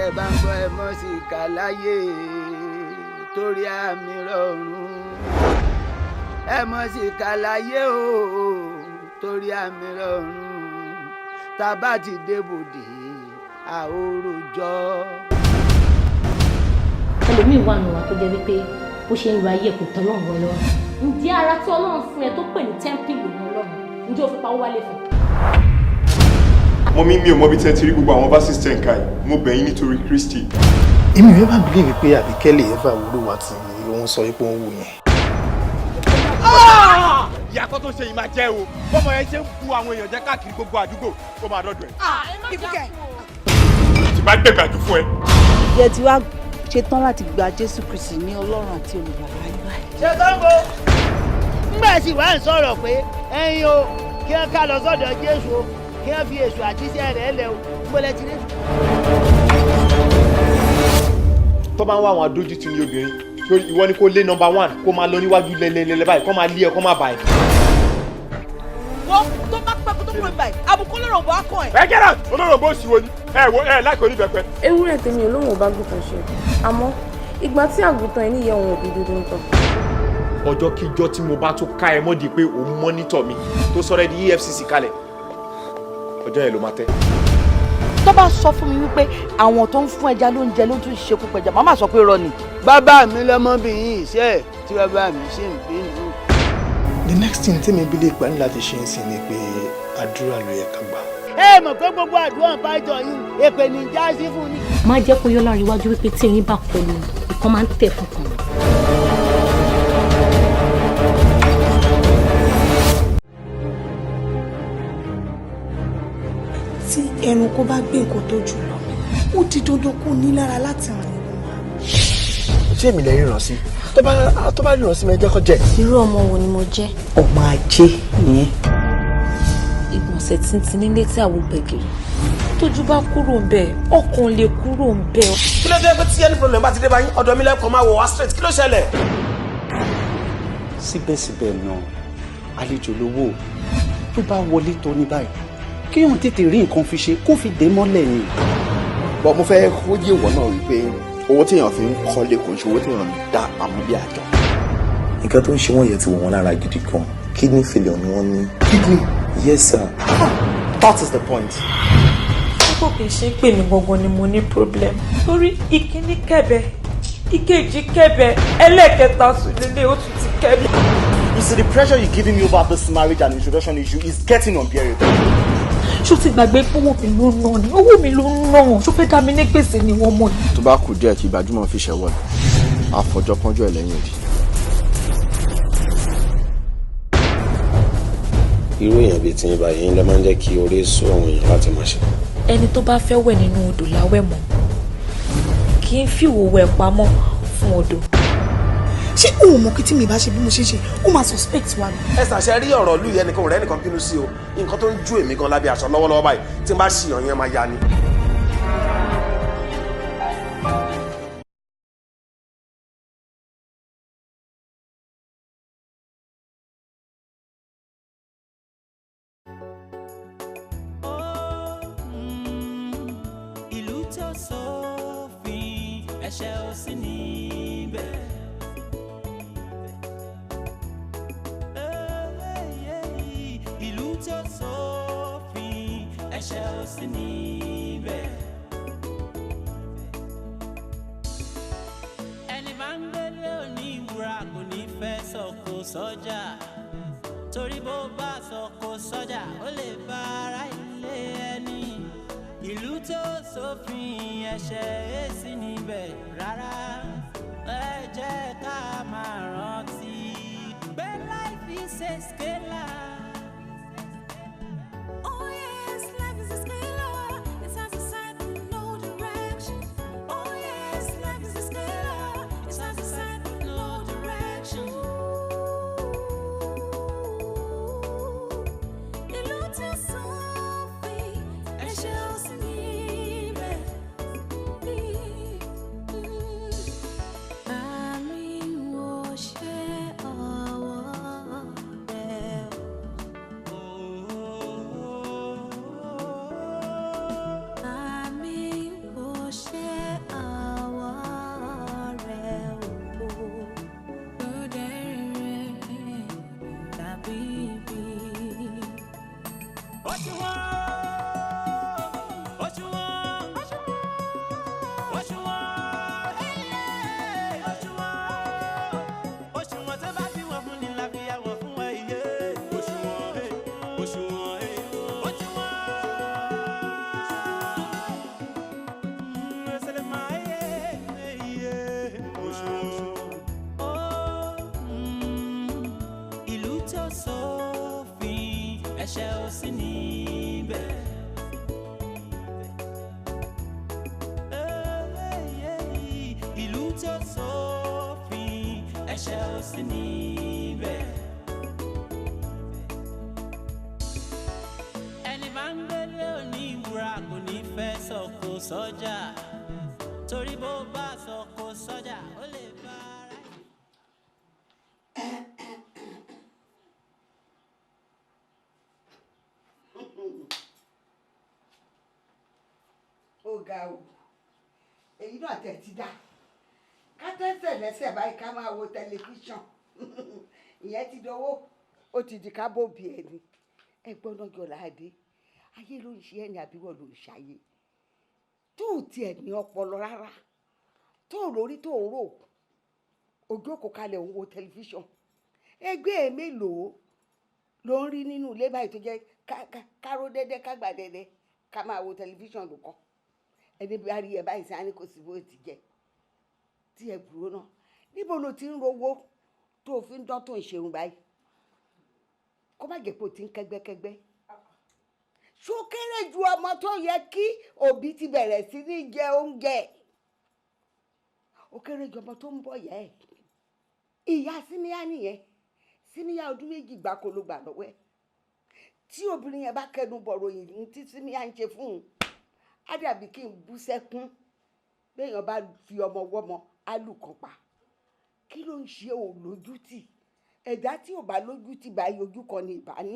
tẹ́ bá ń gbọ́ ẹ mọ́ sí ìkà láyé torí àmì rọrùn ẹ mọ́ sí ìkà láyé o torí àmì rọrùn tá a bá ti débòdì àhóròjọ. ẹlòmíín wà nù wá tó jẹ́ wípé bó ṣe ń lo ayé kò tọ́ lọ́rùn lọ́wọ́. ǹjẹ́ ara tí ọlọ́run fún ẹ tó pè ní tẹ́ḿpìlì òun ọlọ́run ǹjẹ́ o fi pawó wálé fún? Mọ́mí mi ò mọ bí tẹ́ ti rí gbogbo àwọn verses tẹ́ ń ka yìí. Mo bẹ̀ yín nítorí Kristi. Èmi ò bá believe pé Àbíkẹ́ lè ever wúlò wá tí òun sọ pé òun wù yẹn. Ìyàtọ̀ tó ṣe yìí máa jẹ́ o. Bọ́mọ yẹn ṣe ń bu àwọn èèyàn jẹ́ káàkiri gbogbo àdúgbò kó máa dọ́dọ̀ ẹ̀. Ìbùkẹ́. Tí bá gbẹ̀gbàjú fún ẹ. Ìyẹn ti wá ṣetán láti gba Jésù Kristi ní Ọlọ́run àti olùgbàlà yín báyìí. ṣetán bo ńgbà tí wàá ń sọ̀rọ̀ pé ẹ̀yin o kí wọ́n ká lọ sọ́dọ̀ Jésù o kí wọ́n fi èṣù àti iṣẹ́ rẹ̀ lẹ̀ o gbọ́dọ̀ ti rí. Tó bá ń wá àwọn adójútì ní obìnrin torí ìwọ ni kó lé number 1 kó máa lọ níwájú lẹ́lẹ́lẹ́lẹ́ báyìí kó máa lé ẹ kó máa bà ẹ́. Wọ́n tó bá pẹ́ kó tó kúrò báyìí àbùkù olóròǹbó á kàn ẹ́. Ẹ gẹ́rà olóròǹbó sì wo ni ẹ láìpẹ́ oníbẹ̀pẹ̀. Ewúrẹ́ tèmi ò lóun ò bá gùntàn ṣe àmọ́ ìgbà tí àgùntàn ẹ̀ níyẹ̀ òun òbí dúdú ń tọ̀. Ọjọ́ kíjọ́ tí mo bá tún ká ẹ mọ́ di pé òun mọ́nítọ̀ mi tó sọ̀rọ̀ ẹ di EFCC kalẹ̀ ọjọ́ yẹn ló máa tẹ́. Tó bá sọ fún mi wípé àwọn tó ń fún ẹja lóúnjẹ ló tún ṣekú pẹja màmá sọ pé irọ́ ni. bàbá mi lọmọbìnrin iṣẹ́ tí bàbá mi ṣì ń bínú. The next thing tí mi bí lè gbà ní láti ṣe ń sìn ni pé àdúrà ló yẹ ká gbà. ẹ mọ̀ pé gbogbo àdúrà bá jọ yín èpè ní jásí fún ni. má jẹ́ kó yọ láàrin iwájú wípé tí eyín bá kọlu ìkan máa ń tẹ̀ fún kan. tí ẹranko bá gbé nǹkan tó jù lọ ó di dandan kó ní lára láti rìn ìlú wa. ṣé èmi lè ríran sí tó bá ríran sí mi ẹ jẹ́ kó jẹ́. irú ọmọ wo ni mo jẹ́? ọmọ ajé nìyẹn. ìgbọ̀nsẹ̀ tíntín nílé tí àwọn gbẹ̀gìrì tójú bá kúrò ń bẹ̀ ọkàn lè kúrò ń bẹ̀. kí ló dé pé tí ẹni problem bá ti dé báyìí ọ̀dọ̀ mi lẹ́kọ̀ọ́ máa wọ̀ wá straight kí ló ṣẹlẹ̀. síbẹ̀síbẹ̀ náà àlejò lówó tó bá wọlé tó ní báyìí kéèyàn tètè rí nǹkan fi ṣe kó fi dé mọ́lẹ̀ ni. bọ́ mo fẹ́ kó yé ìwọ náà wípé owó téèyàn fi ń kọ́lé kò ń ṣe owó téèyàn ń dá àmọ́ bí àjọ. nǹkan tó ń ṣe wọ́n yẹn ti wọ̀ wọ́n lára gidi gan kidney failure ni wọ́n ní. kidney. Yes sir. That is the point. kò kì í ṣe pé mi gangan ni mo ní problem torí ìkíní kẹ̀bẹ̀ ìkejì kẹ̀bẹ̀ ẹlẹ́kẹta sùn lélẹ̀ ó tún ti kẹ̀bẹ̀. You see, the pressure you're giving me over this marriage and introduction issue is getting unbearable. ṣó ti gbàgbé pé owó mi ló ń ná ni owó mi ló ń ná ṣó fẹ́ dá mi ní gbèsè ni wọ́n mọ̀ ni. tó bá kù díẹ̀ kí gbajúmọ̀ fi ṣẹ̀wọ̀n àfọ̀jọ́pọ́njú ẹ̀ lẹ́yìn òdì. irú èèyàn bíi tiyín báyìí lè máa ń jẹ́ kí orí sún àwọn èèyàn láti máa ṣe. ẹni tó bá fẹ́ wẹ̀ nínú odò láwẹ̀ mọ́ kì í fìwò wẹ̀ pamọ́ fún odò. ṣé òun mọ̀ kí tí mi bá ṣe bí mo ṣe ṣe ó máa suspect wa ni. ẹ ṣàṣẹ rí ọ̀rọ̀ lù yẹn nìkan rẹ̀ nìkan bínú sí o nǹkan tó ń jó èmi gan lábẹ́ aṣọ lọ́wọ́lọ́wọ́ báyìí tí n bá ṣìyàn yẹn máa ya ni. ìlú tó sófin ẹ̀ṣẹ̀ ò sí níbẹ̀. ìlú tó sófin ẹ̀ṣẹ̀ ò sí níbẹ̀. ẹni bá ń gbélé òní ìwúra kò ní fẹ́ sọ̀kò sọ́jà torí bó bá sọ̀kò sọ́jà ó lè bá ara ilé ẹni. ìlú tó sófin ẹ̀ṣẹ̀ èsì níbẹ̀ rárá ẹ jẹ́ ká máa rántí pé life is a scalar. Oh yes, life is a scalar. It has a side with no direction. Oh yes, life is a scalar. It has a side with no direction. ìlú tó sófin ẹ̀ṣẹ̀ ò sí níbẹ̀. Àmì wo ṣe ọwọ́ rẹ̀? Sọ́jà torí bó bá sọ̀kò sọ́jà ó lè bá ara. Ó ga o èyí náà tẹ̀ ti dá ká tẹ́sẹ̀ lẹ́sẹ̀ báyìí ká máa wo tẹlifíṣàn ìyẹn ti dọwọ́ ó ti di ká bòbí ẹni ẹgbọ́n náà jọ láàdé ayé ló ń ṣe ẹni àbíwọ̀ ló ń ṣayé tó tiẹ̀ ní ọpọlọ rárá tó lórí tó ń rò ojú òkú kalẹ̀ òun wo tẹlifíṣàn ẹgbẹ́ ẹ̀ mélòó ló ń rí nínú ilé báyìí tó jẹ́ káró dẹ́dẹ́ kágbà dẹ́dẹ́ ká máa wo tẹlifíṣàn ló kọ́ ẹni bí a rí ẹ báyìí sí á ní kò sí bó ti jẹ tí ẹ gbúrò náà níbo ló ti ń rówó tó o fi ń dán tó ń ṣeun báyìí kó má jẹ́ pé o ti ń kẹ́gbẹ́kẹ́gbẹ́ ṣó kéré ju ọmọ tó yẹ kí òbí ti bẹ̀rẹ̀ sí ní jẹ oúnjẹ ó kéré ju ọmọ tó ń bọ̀ yẹ ẹ̀ ìyá síníyá nìyẹn síníyá ọdún méjì gbáko ló gbà lọ́wọ́ ẹ̀ tí obìnrin yẹn bá kẹnu bọ̀rọ̀ yìí tí síníyá ń ṣe fún un á dàbí kí n bú sẹ́kún béèyàn bá fi ọmọ wọ́mọ á lù kàn pa kí ló ń ṣe ò lójútì ẹ̀dá tí ò bá lójútì báyìí ojú kan ní ìbání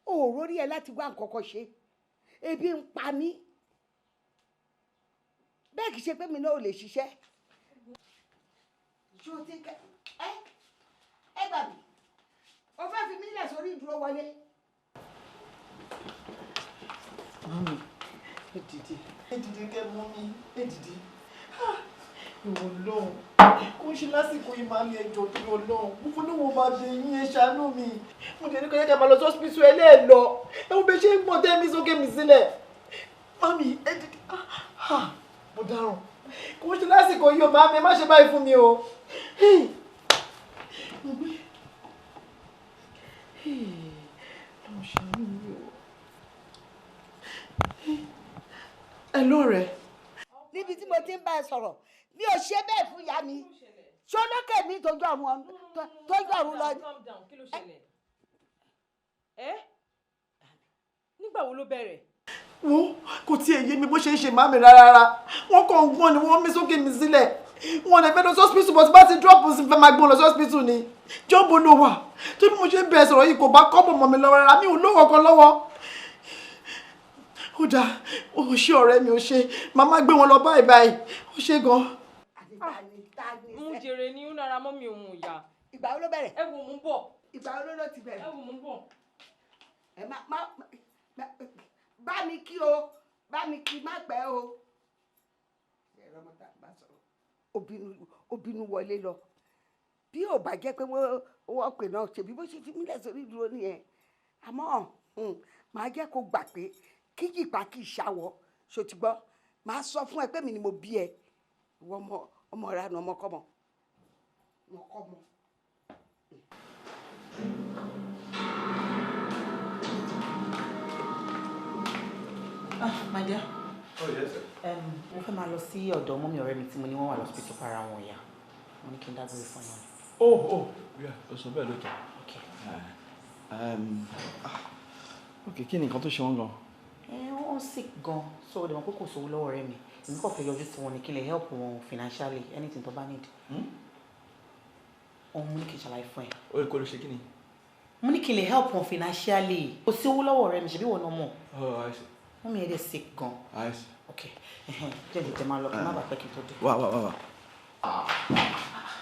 òòró rí ẹ láti wá nǹkan kan ṣe ebi ń pa mí bẹ́ẹ̀ kì í ṣe pé mi náà ò lè ṣiṣẹ́. ṣé o ti kẹ ẹ gbà mí o fẹ́ fi mí lẹ̀ sórí ìdúró wọlé. Mami, ẹ dìde kẹ́ mú mi, ẹ dìde. Ìwọ lọ́hùn, kò ń ṣe lásìkò yìí máa ń lè ẹjọ́ kí lọ lọ́hùn. Mo fún níwọ̀n máa bẹ yín ẹ ṣàánú mi. Mo jẹ́ ní kọ́yẹ́kẹ́ máa lọ sọ́spítù ẹlẹ́ẹ̀lọ. Ẹ wo bẹ ṣe ń gbọ́n tẹ́ mi sókè mi sílẹ̀. Mami, ẹ dìde. Mo dáràn. Kò ń ṣe lásìkò yìí o, màámi, ẹ má ṣe báyìí fún mi o. Mo gbé. Lọ́wọ́ ṣàánú mi o. Ẹ lóore. Níbi tí mo ti ń bá ẹ sọ̀rọ̀ mi ò ṣe bẹ́ẹ̀ fún ìyá mi ṣọlọ́kẹ́ mi tójú ọ̀run lọ. Kí ló ṣẹlẹ̀? Nígbà wo ló bẹ̀rẹ̀? Wo kò tiẹ̀ yé mi bó ṣe ń ṣe màmí rárá wọ́n kàn ń gbọ́n ni wọ́n mí sókè mi sílẹ̀ wọn lè fẹ́ lọ sọ́spítù bọ́tí bá ti dúrọ́pù sí fẹ́ máa gbọ́n lọ sọ́spítù ni jọ́bù ló wà tó bí mo ṣe ń bẹ̀rẹ̀ sọ̀rọ̀ yìí kò bá kọ́bọ̀ mọ́ mi lọ́wọ́ rárá mi ò lówó kan lọ́wọ́. Ó dáa ó ṣe ọ̀rẹ́ mi ó ṣe màmá gbé wọn lọ báyìí ó ṣe gan. Mo jèrè ní náírà mọ́ mi òun ìyá. Ìgbà wo ló bẹ̀rẹ̀? Ẹ wò mú bọ̀. Ìgbà wo ló ti bẹ̀rẹ̀? Ẹ wò mú bọ̀. Ẹ má bá mi kí o bá mi kí má pẹ́ o. Obìnrin wọlé lọ bí ò bá jẹ́ pé wọ́n pè náà ṣèbí bó ṣe fi mílẹ̀ sórí ìdúró nìyẹn àmọ́ màá jẹ́ kó gbà pé kíjìpá kì í ṣàwọ̀ ṣòtìgbọ́ màá sọ fún ẹ pé mi ni mo bí ẹ ìwọ ọmọ rẹ àná ọmọkọ́mọ. My dear. Oh, yes, sir. Mo fẹ́ máa lọ sí ọ̀dọ̀ mọ́mí ọ̀rẹ́ mi tí mo ní wọ́n wà lọ́sibítù para wọn ìyá. Mo ní kí n dágbére fún yàn. Oh, yeah, o sọ bẹ́ẹ̀ lóòótọ́. Okay. Okay, kí ni nǹkan tó ṣe wọ́n gan? Wọ́n sick gan, so ó dẹ̀ mọ̀ pé kò sówó lọ́wọ́ ọ̀rẹ́ mi. Èmi kò fẹ́ yọjú sí wọn ní kí n lè help wọn financially, anything tó bá need. Mo ní kí n ṣàlàyé fún ẹ. Ó kò lè ṣe kí ni? Mo ní kí n lè help wọn financially. Kò sí owó lọ́wọ́ ọ̀rẹ́ mi, ṣebí wọ́n náà mọ̀. Oh, I see. Mọ́mí ẹ̀ dẹ̀ sick gan. I see. Okay. Jẹ́ máa lọ kí n má bàa pẹ́ kí n tó dé. Wá.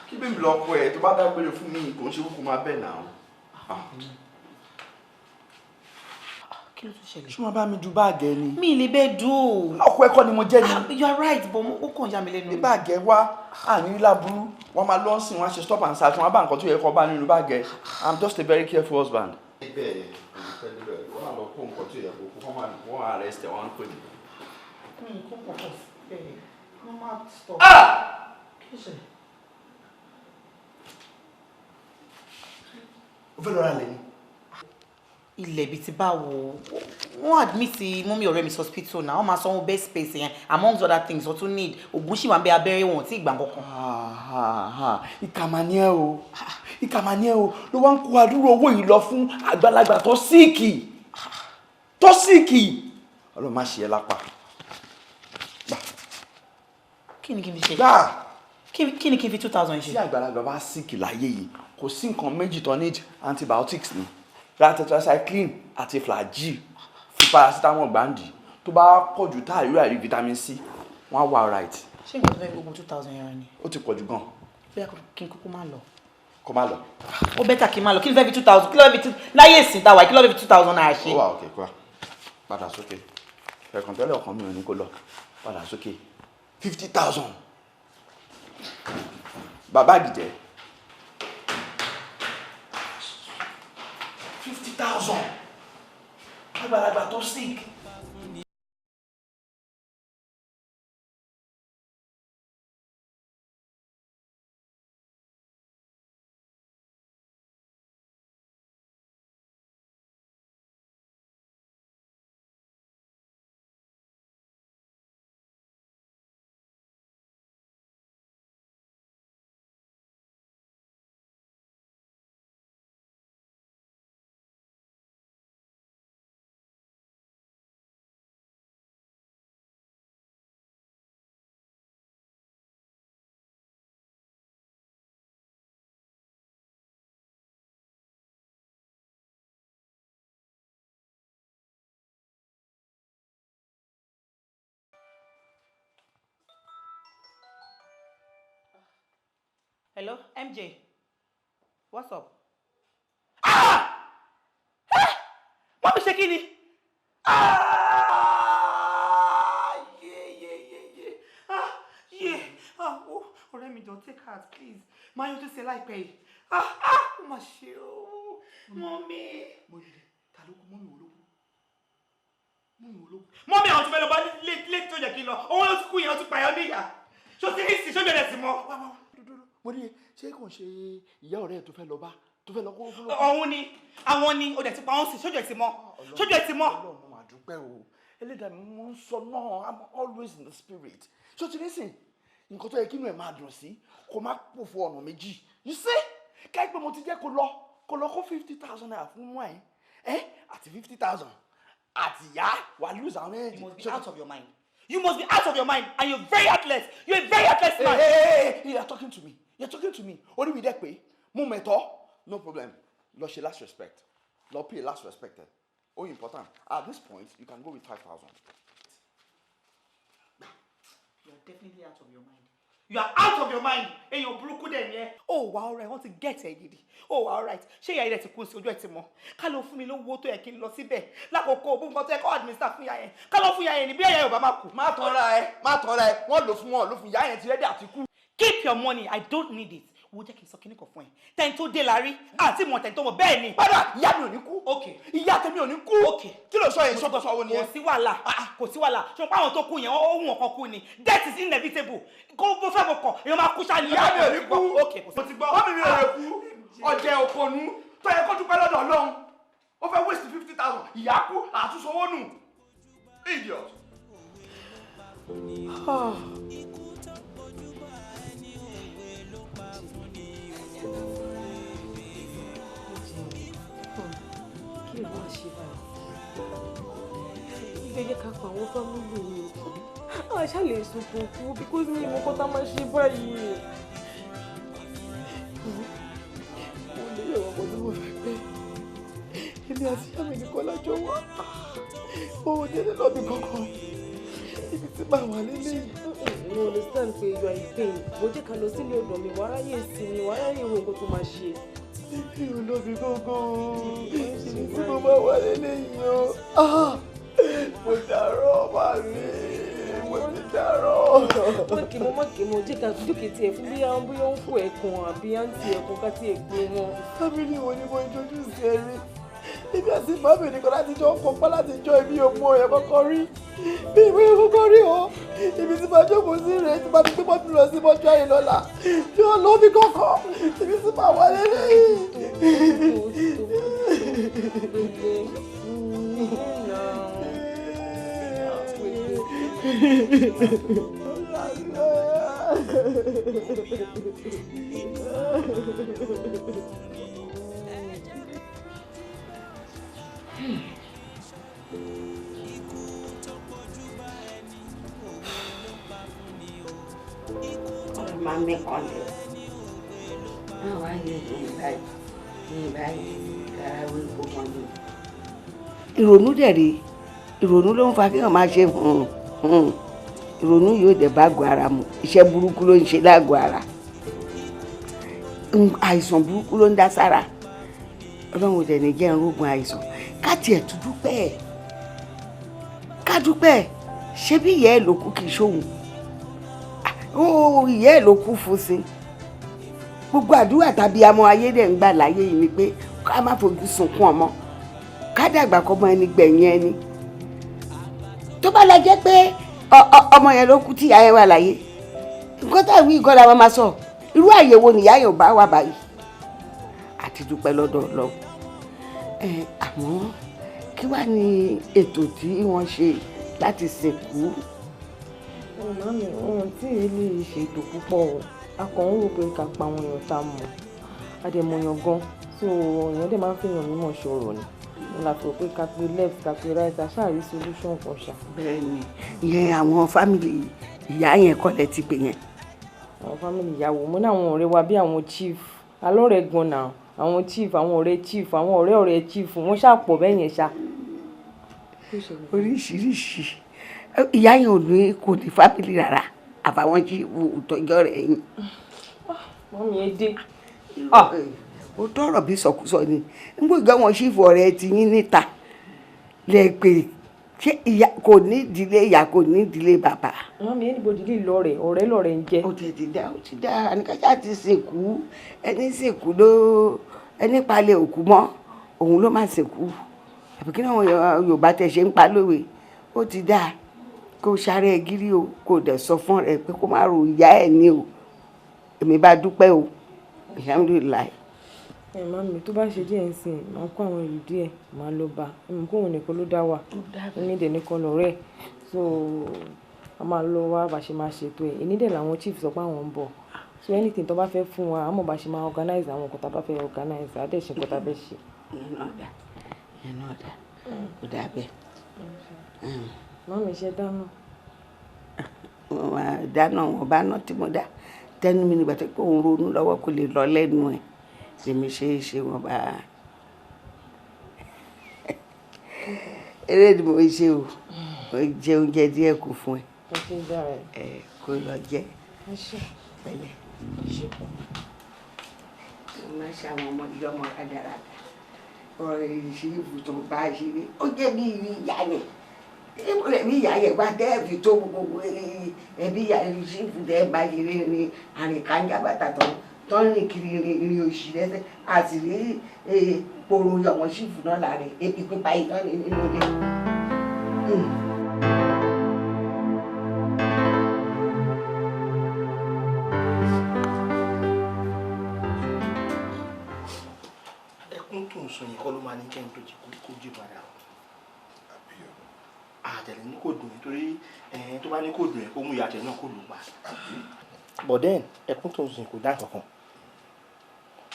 Kí bẹ́ẹ̀ mi lọ kọ ẹ̀ tó bá dágbére fún mi kò ń ṣe kókó máa bẹ́ẹ̀ náà. kí ló tún ṣẹlẹ̀? ṣé wọn bá mi du báàgì ẹ ni. Mi lè bẹ́ẹ̀ dùn. ọkọ ẹ̀kọ́ ni mo jẹ́ ni. You are right but ó kàn já mi lẹ́nu. ní báàgì ẹ wá àní láburú wọn máa lọ sìn wọn ṣe stop and search wọn bá nǹkan tó yẹ kó bá nínú báàgì ẹ. I'm just a very careful husband. bẹ́ẹ̀ ni wọ́n á lọ kó nǹkan tó yẹ kó wọ́n arrest ẹ̀ wọ́n á pè mí. Kó pọ̀ pọ̀ bẹ́ẹ̀ ni wọ́n máa stop. Kí ló ṣẹlẹ̀? ó fẹ́ lọ́ra lẹ́ni. Ilẹ̀ bíi ti báwo wọ́n admit mọ́mí ọ̀rẹ́ mi hospital náà wọ́n máa sanwó bed space yẹn amongst other things wọ́n tún need oògùn ṣì wà ń bẹ abẹ́rẹ́ wọn tí ìgbà kankan. ìkàmánìẹ́ o ìkàmánìẹ́ o ló wá ń kó àdúrà owó yìí lọ fún àgbàlagbà tó síìkì ọlọ́run má ṣe ẹ́ lápá. Kí ni kí n fi ṣe? gbà kí ni kí n fi 2,000 ṣe? tí àgbàlagbà bá síìkì láyé yìí kò sí nǹkan méjì tó need antibiotics ni ra tetracycline àti flagyl fi paracetamol gbàǹdì tó bá pọ̀jù tá àríwá àrí vitamin C wọ́n á wà alright. ṣé nǹkan tó fẹ́ gbogbo 2,000 yẹn ni? ó ti pọ̀jù gan. bóyá kí n kúkú má lọ. kó má lọ. ó bẹ́tà kí n má lọ kí ló fẹ́ fi 2,000 kí ló fẹ́ fi láyé ìsìn táwa kí ló fẹ́ fi 2,000 náà ṣe. ó wà òkè kó padà sókè ẹ̀kan tẹ́lẹ̀ ọkàn mi ò ní kó lọ padà sókè 50,000 bàbá àdìjẹ́ 50,000 àgbàlagbà tó sick. Hello, MJ. What's up? Mami ṣe kí ni? Ọ̀rẹ́ mi jọ̀ọ́ take heart please. Máa yọjú sí ẹ láìpẹ́ yìí. Ó mà ṣe o. Mọ́mí. mo rí ta ló kú mọ́mí wo ló kú. Mọ́mí àwọn tí fẹ́ lọ bá lé tó yẹ kí n lọ. Òun ló ti kú yẹn, ó ti pààyàn níyà. Ṣó ti rí sí ṣó bẹ̀rẹ̀ sí mọ́. mo ní ṣé kò ṣe ìyá ọ̀rẹ́ ẹ̀ tó fẹ́ lọ bá tó fẹ́ lọ kó fún lọ. Ọ̀hún ni àwọn ni ó dẹ̀ ti pa wọ́n sí ṣójú ẹ̀ ti mọ́ ṣójú ẹ̀ ti mọ́. Ọlọ́run mo máa dúpẹ́ o ẹlẹ́dàá mi mo ń sọ náà I'm always in the spirit ṣó ti ní sìn nǹkan tó yẹ kí inú ẹ̀ máa dùn sí kó má pòfo ọ̀nà méjì you see káyọ̀ pé mo ti jẹ́ kó lọ kó 50,000 naira fún mọ́ ẹ̀ àti 50,000 àti ìyá wà lose àwọn ẹ̀. You must be out of your mind. You must be out of your mind and you're very heartless. You're a very heartless man. Hey, you're talking to me. You're talking to me. Only with that pay. Mo meto, no problem. Lọ ṣe last respect. Lọ pay last respect. Oh, important. At this point, you can go with 5,000. You're definitely out of your mind. You are out of your mind. Èèyàn burúkú dẹ̀ ni ẹ́. Oh, wow, all right. I want to get ẹ gidi. Oh, all right. Ṣé ìyá ilẹ̀ ti kú sí ojú ẹ̀ ti mọ́? Ká ló fún mi lówó tó yẹ kí n lọ síbẹ̀. Lákòókò bó nǹkan tó yẹ kó administer fún ìyá yẹn. Ká ló fún ìyá yẹn ní bí ẹ̀yà Yorùbá máa kú. Má tanra ẹ. Wọ́n lò fún ìyá yẹn ti rẹ́dí àti kú. Keep your money. I don't need it. Wo jẹ́ kí n sọ kíní kan fún ẹ. Tẹ́ni tó dé la rí. Àti mọ̀ tẹ́ni tó mọ̀ bẹ́ẹ̀ ni. Padà ìyá mi ò ní kú. Okay. Ìyá tèmi ò ní kú. Okay. Kí ló sọ yẹn sọ́tọ̀ sọ́wọ́ nìyẹn? Kò sí wàhálà. Kò sí wàhálà. Ṣé o pa àwọn tó kú yẹn ó wù wọn kan kú ni. Death is inevitable. Kó bó fẹ́ bó kọ̀ èèyàn máa kú ṣáà ní. Ìyá mi ò ní kú. Okay. Mo ti gbọ́. Mọ́mí mi ò lè kú. Ọ̀jẹ̀ òpònú tó yẹ kó dúpẹ́ lọ́dọ̀ Ọlọ́run. Ó fẹ́ waste 50,000. Ìyá kú àtúnṣowó nù. Idiot. Kí ló wá ṣe báyìí? Ìgbẹ́jẹ́ ká pa àwọn fámìlì mi. Àṣà lè sunkún kú because mi mọ̀ kọ́ta máa ṣe báyìí. Mo lè yẹ̀ wọ́n mọ́ tí mo fẹ́ pẹ́. Èmi àti ìyá mi nìkan lájọ wá. Owó délé lọ́bì kankan. Ibi tí màá wà lélẹ́yìn. Mo understand pé you are in pain. Mo jẹ́ ká lọ sílé ọ̀dọ̀ mi, wàá ráyè ìsinmi, wàá ráyè ìwé nǹkan tó máa ṣe. mi ò lọ bí gógó ibi tí mo máa wà lélẹ́yìn o. Mo dárò màmí, mo ti dárò. Mọ̀kìmọ̀ jẹ́ ká dúkìá tiẹ̀ fún bí àwọn bóyá ń kó ẹ̀kún àbí àǹtí ẹ̀kún ká tiẹ̀ gbé wọn. Fámìlì wo ni mo introduce ẹ rí? Ibi àti màmí nìkan láti jọ ń kópa láti jọ ibi òmò ẹ̀ kọ́kọ́ rí. Bí ìwé kọ́kọ́ rí o, ibi tí màá jókòó sí rẹ̀ tí màá fi gbé mọ́tò lọ sí mọ́tò ayé lọ́la. Yóò lọ bí kọ́kọ́, ibi tí màá wà lélẹ́yìn. Mami kan lè àwọn ayé ní báyìí káwé gbogbo ní. Ìrònú dẹ̀ rí ìrònú ló ń fa kí wọ́n máa ṣe ìrònú yóò dẹ̀ bá àgọ́ ara mu iṣẹ́ burúkú ló ń ṣe lágọ̀ọ́ ara àìsàn burúkú ló ń dá sára ọlọ́run ò dẹ̀ ní jẹ́ ìrógun àìsàn ká tiẹ̀ tún dúpẹ́ ká dúpẹ́ ṣé bí ìyá ẹ̀ ló kú kì í ṣòwò ìyá ẹ̀ ló kú fún sí gbogbo àdúrà tàbí amọ̀ ayé dẹ̀ ń gbà láyé yìí ni pé ká má fojú sunkún ọmọ ká dàgbà kọ́mọ ẹni gbẹ̀yìn ẹni tó bá lọ jẹ́ pé ọmọ yẹn ló kú tí ìyá yẹn wà láyé nǹkan tá ìwé ìgọ́ra wọn máa sọ irú àyẹ̀wò nìyá yẹn ò bá wà báyìí àti dúpẹ́ lọ́dọ̀ Ọlọ́run àmọ́ kí wàá ní ètò tí wọ́n ṣe láti sìnkú. Màmí ohun tí èlé ṣètò púpọ̀ o a kàn ń rò pé ká pa àwọn èèyàn tá a mọ̀ àdèmọ̀yàn gan so èèyàn dẹ̀ máa ń fẹ́yàn mímọ̀ ṣòro ni mo la fi rò pé ká pe left ká pe right aṣáàrí solution kan ṣá. Bẹ́ẹ̀ni ìyẹn àwọn fámìlì ìyá yẹn kọ́ lẹ ti pè yẹn. Àwọn fámìlì ìyàwó mo ní àwọn ọ̀rẹ́ wa bí àwọn chief alọ́rẹ̀ gan náà àwọn chief àwọn ọ̀rẹ́ chief àwọn ọ̀rẹ́ chief wọ́n ṣàpọ̀ bẹ́ẹ̀ yẹn ṣá. Oríṣiríṣi ìyá yẹn ò ní kò ní fámìlì rárá àbáwọn chief ìtọ́jọ́ rẹ̀ yín. Mọ́mí ẹ dé. Ó tọrọ bí sọkúsọ ni nígbà ìjọ wọn chief ọ̀rẹ́ ti yín níta lẹ pé ṣé ìyá kò ní ìdílé ìyá kò ní ìdílé bàbá. Mọ́mí anybody lè lọ rẹ̀ ọ̀rẹ́ lọ̀rẹ́ ń jẹ́. Ó ti dá àníkájá ti sìnkú ẹni sìnkú ló ẹni palẹ̀ òkú mọ́ òun ló máa sìnkú àbí kí náà Yorùbá tẹ̀ ṣe ń pa lówe ó ti dá kó sáré gírí o kò dẹ̀ sọ fún rẹ pé kó má ro ìyá ẹ̀ ní o èmi bá dúpẹ́ o alhamdulillah. Màmí tó bá ṣe díẹ̀ ń sìn máa kó àwọn ìlú díẹ̀ máa lọ bá ẹ̀mí kóhun nìkan ló dá wà ní ìdẹ̀ nìkan lọ́rẹ́ so a máa lọ wá bá ṣe máa ṣètò ẹ̀ ìnídẹ̀ làwọn chief sọ pé àwọn ń bọ̀ so anything tó bá fẹ́ fún wa àmọ́ bá ṣe máa organize àwọn nǹkan tá a bá fẹ́ organize àdẹ̀ ṣe nǹkan tá a fẹ́ ṣe. ìyẹn náà dá kó dà bẹ́ẹ̀. Màmí ṣe dáná. Dáná wọn bá ná tí mo dá tẹnu mi nígbà tó kó òun ronú lọ́wọ́ kó lè lọ lẹ́nu ẹ̀ lèmi ṣe wọn bá eré ni mo ṣe o jẹ oúnjẹ díẹ̀ kù fún ẹ kó lọ jẹ pẹ̀lẹ́ má ṣe àwọn ọmọdé ọmọ rádaràdà ọ̀rọ̀ ìṣirí ibùsùn bá a ṣe rí ó jẹ́ bí ìyá yẹn ìmọ̀lẹ̀ bí ìyá yẹn bá tẹ́ fi tó gbogbo ẹbí ìyá ìṣirí ibùsùn bá ṣe rí ní àrìnkáńjà bàtà tó ń rìn kiri ìrìn òṣì lẹ́sẹ̀ àti rí poro yọ̀wọ̀n ṣìfù náà láàrin ebi pípa iná nínú ilé. Ẹkún tó ń sọ yìí kọ́ ló máa ní kẹ́hìn tó jí kó jí padà àtẹ̀lé ní kò dùn nítorí tó bá ní kò dùn ẹ̀ kó mú ìyàtẹ̀ náà kó lù pa. But then ẹkún tó ń sọ yìí kò dá kankan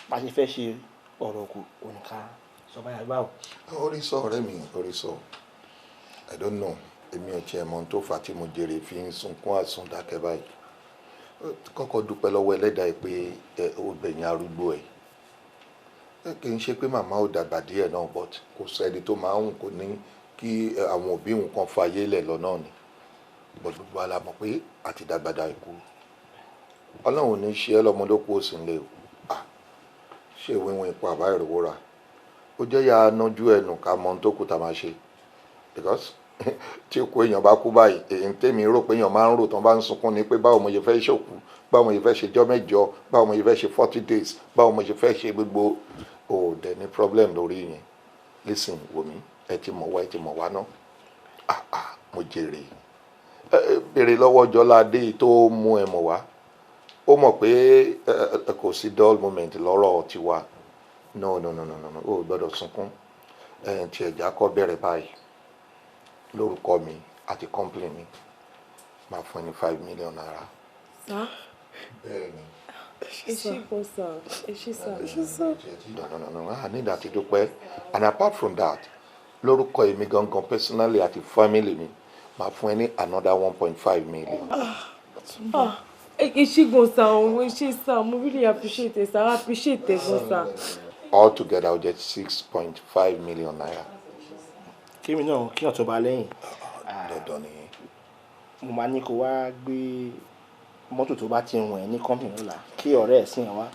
bá ṣe fẹ́ ṣe ọ̀rọ̀ kù òǹkà sọ báyà báwò. Orí sọ ọ̀rẹ́ mi orí sọ I don't know èmi ò tiẹ̀ mọ̀ tó fà tí mo jèrè fi ń sunkún àsundàkẹ́ báyìí kọ́kọ́ dúpẹ́ lọ́wọ́ ẹlẹ́dàá ẹ̀ pé ó gbẹ̀yìn arúgbó ẹ̀ kì í ṣe pé màmá ò dàgbà díẹ̀ náà but kò sẹ́ni tó máa ń kò ní kí àwọn òbí nǹkan fàyè lẹ̀ lọ́nà ni but gbogbo ala mọ̀ pé àti dàgbàdà ikú Ọlọ́run ò ní ṣe ẹ́ lọ́mọ ló kú òsì ńlẹ̀ o ṣe wíwọ́n ipò àbá ìrówó ra ó jẹ́ ya nájú ẹnu ká mọ ohun tó kù tá a máa ṣe because tí òkú èèyàn bá kú báyìí èyí tèmi rò pé èèyàn máa ń rò tán bá ń sunkún ni pé báwo mo ṣe fẹ́ ṣòkú báwo mo ṣe fẹ́ ṣe jọ́ mẹ́jọ báwo mo ṣe fẹ́ ṣe 40 days báwo mo ṣe fẹ́ ṣe gbogbo ò dẹ̀ ní problem lórí yẹn listen wò mí ẹ ti mọ̀ wá ná mo jèrè béèrè lọ́wọ́ Jọládé tó mú ẹ mọ̀ wá ó mọ̀ pé kò sí dull moment lọ́rọ̀ tiwa no ó gbọ́dọ̀ sunkún tí ẹ̀já kọ́ bẹ̀rẹ̀ báyìí lórúkọ mi àti company mi máa fún ẹ ní 5 million naira. bẹ́ẹ̀ ni. ẹ ṣé kò sà ẹ ṣé sà. no I need àti dúpẹ́ and apart from that lórúkọ èmi gangan personally àti family mi máa fún ẹ ní another 1.5 million. ẹ ṣé gan sà ẹ ṣé sà mo really appreciate it sà I appreciate it gan sà. all together I'll get 6.5 million naira. kémi náà kí ọ̀tún bá lẹ́yìn. dandan ni. mo máa ní kó wá gbé mọ́tò tó bá ti wọ̀n ẹ́ ní company lọ́la kí ọ̀rẹ́ ẹ̀ sìn wá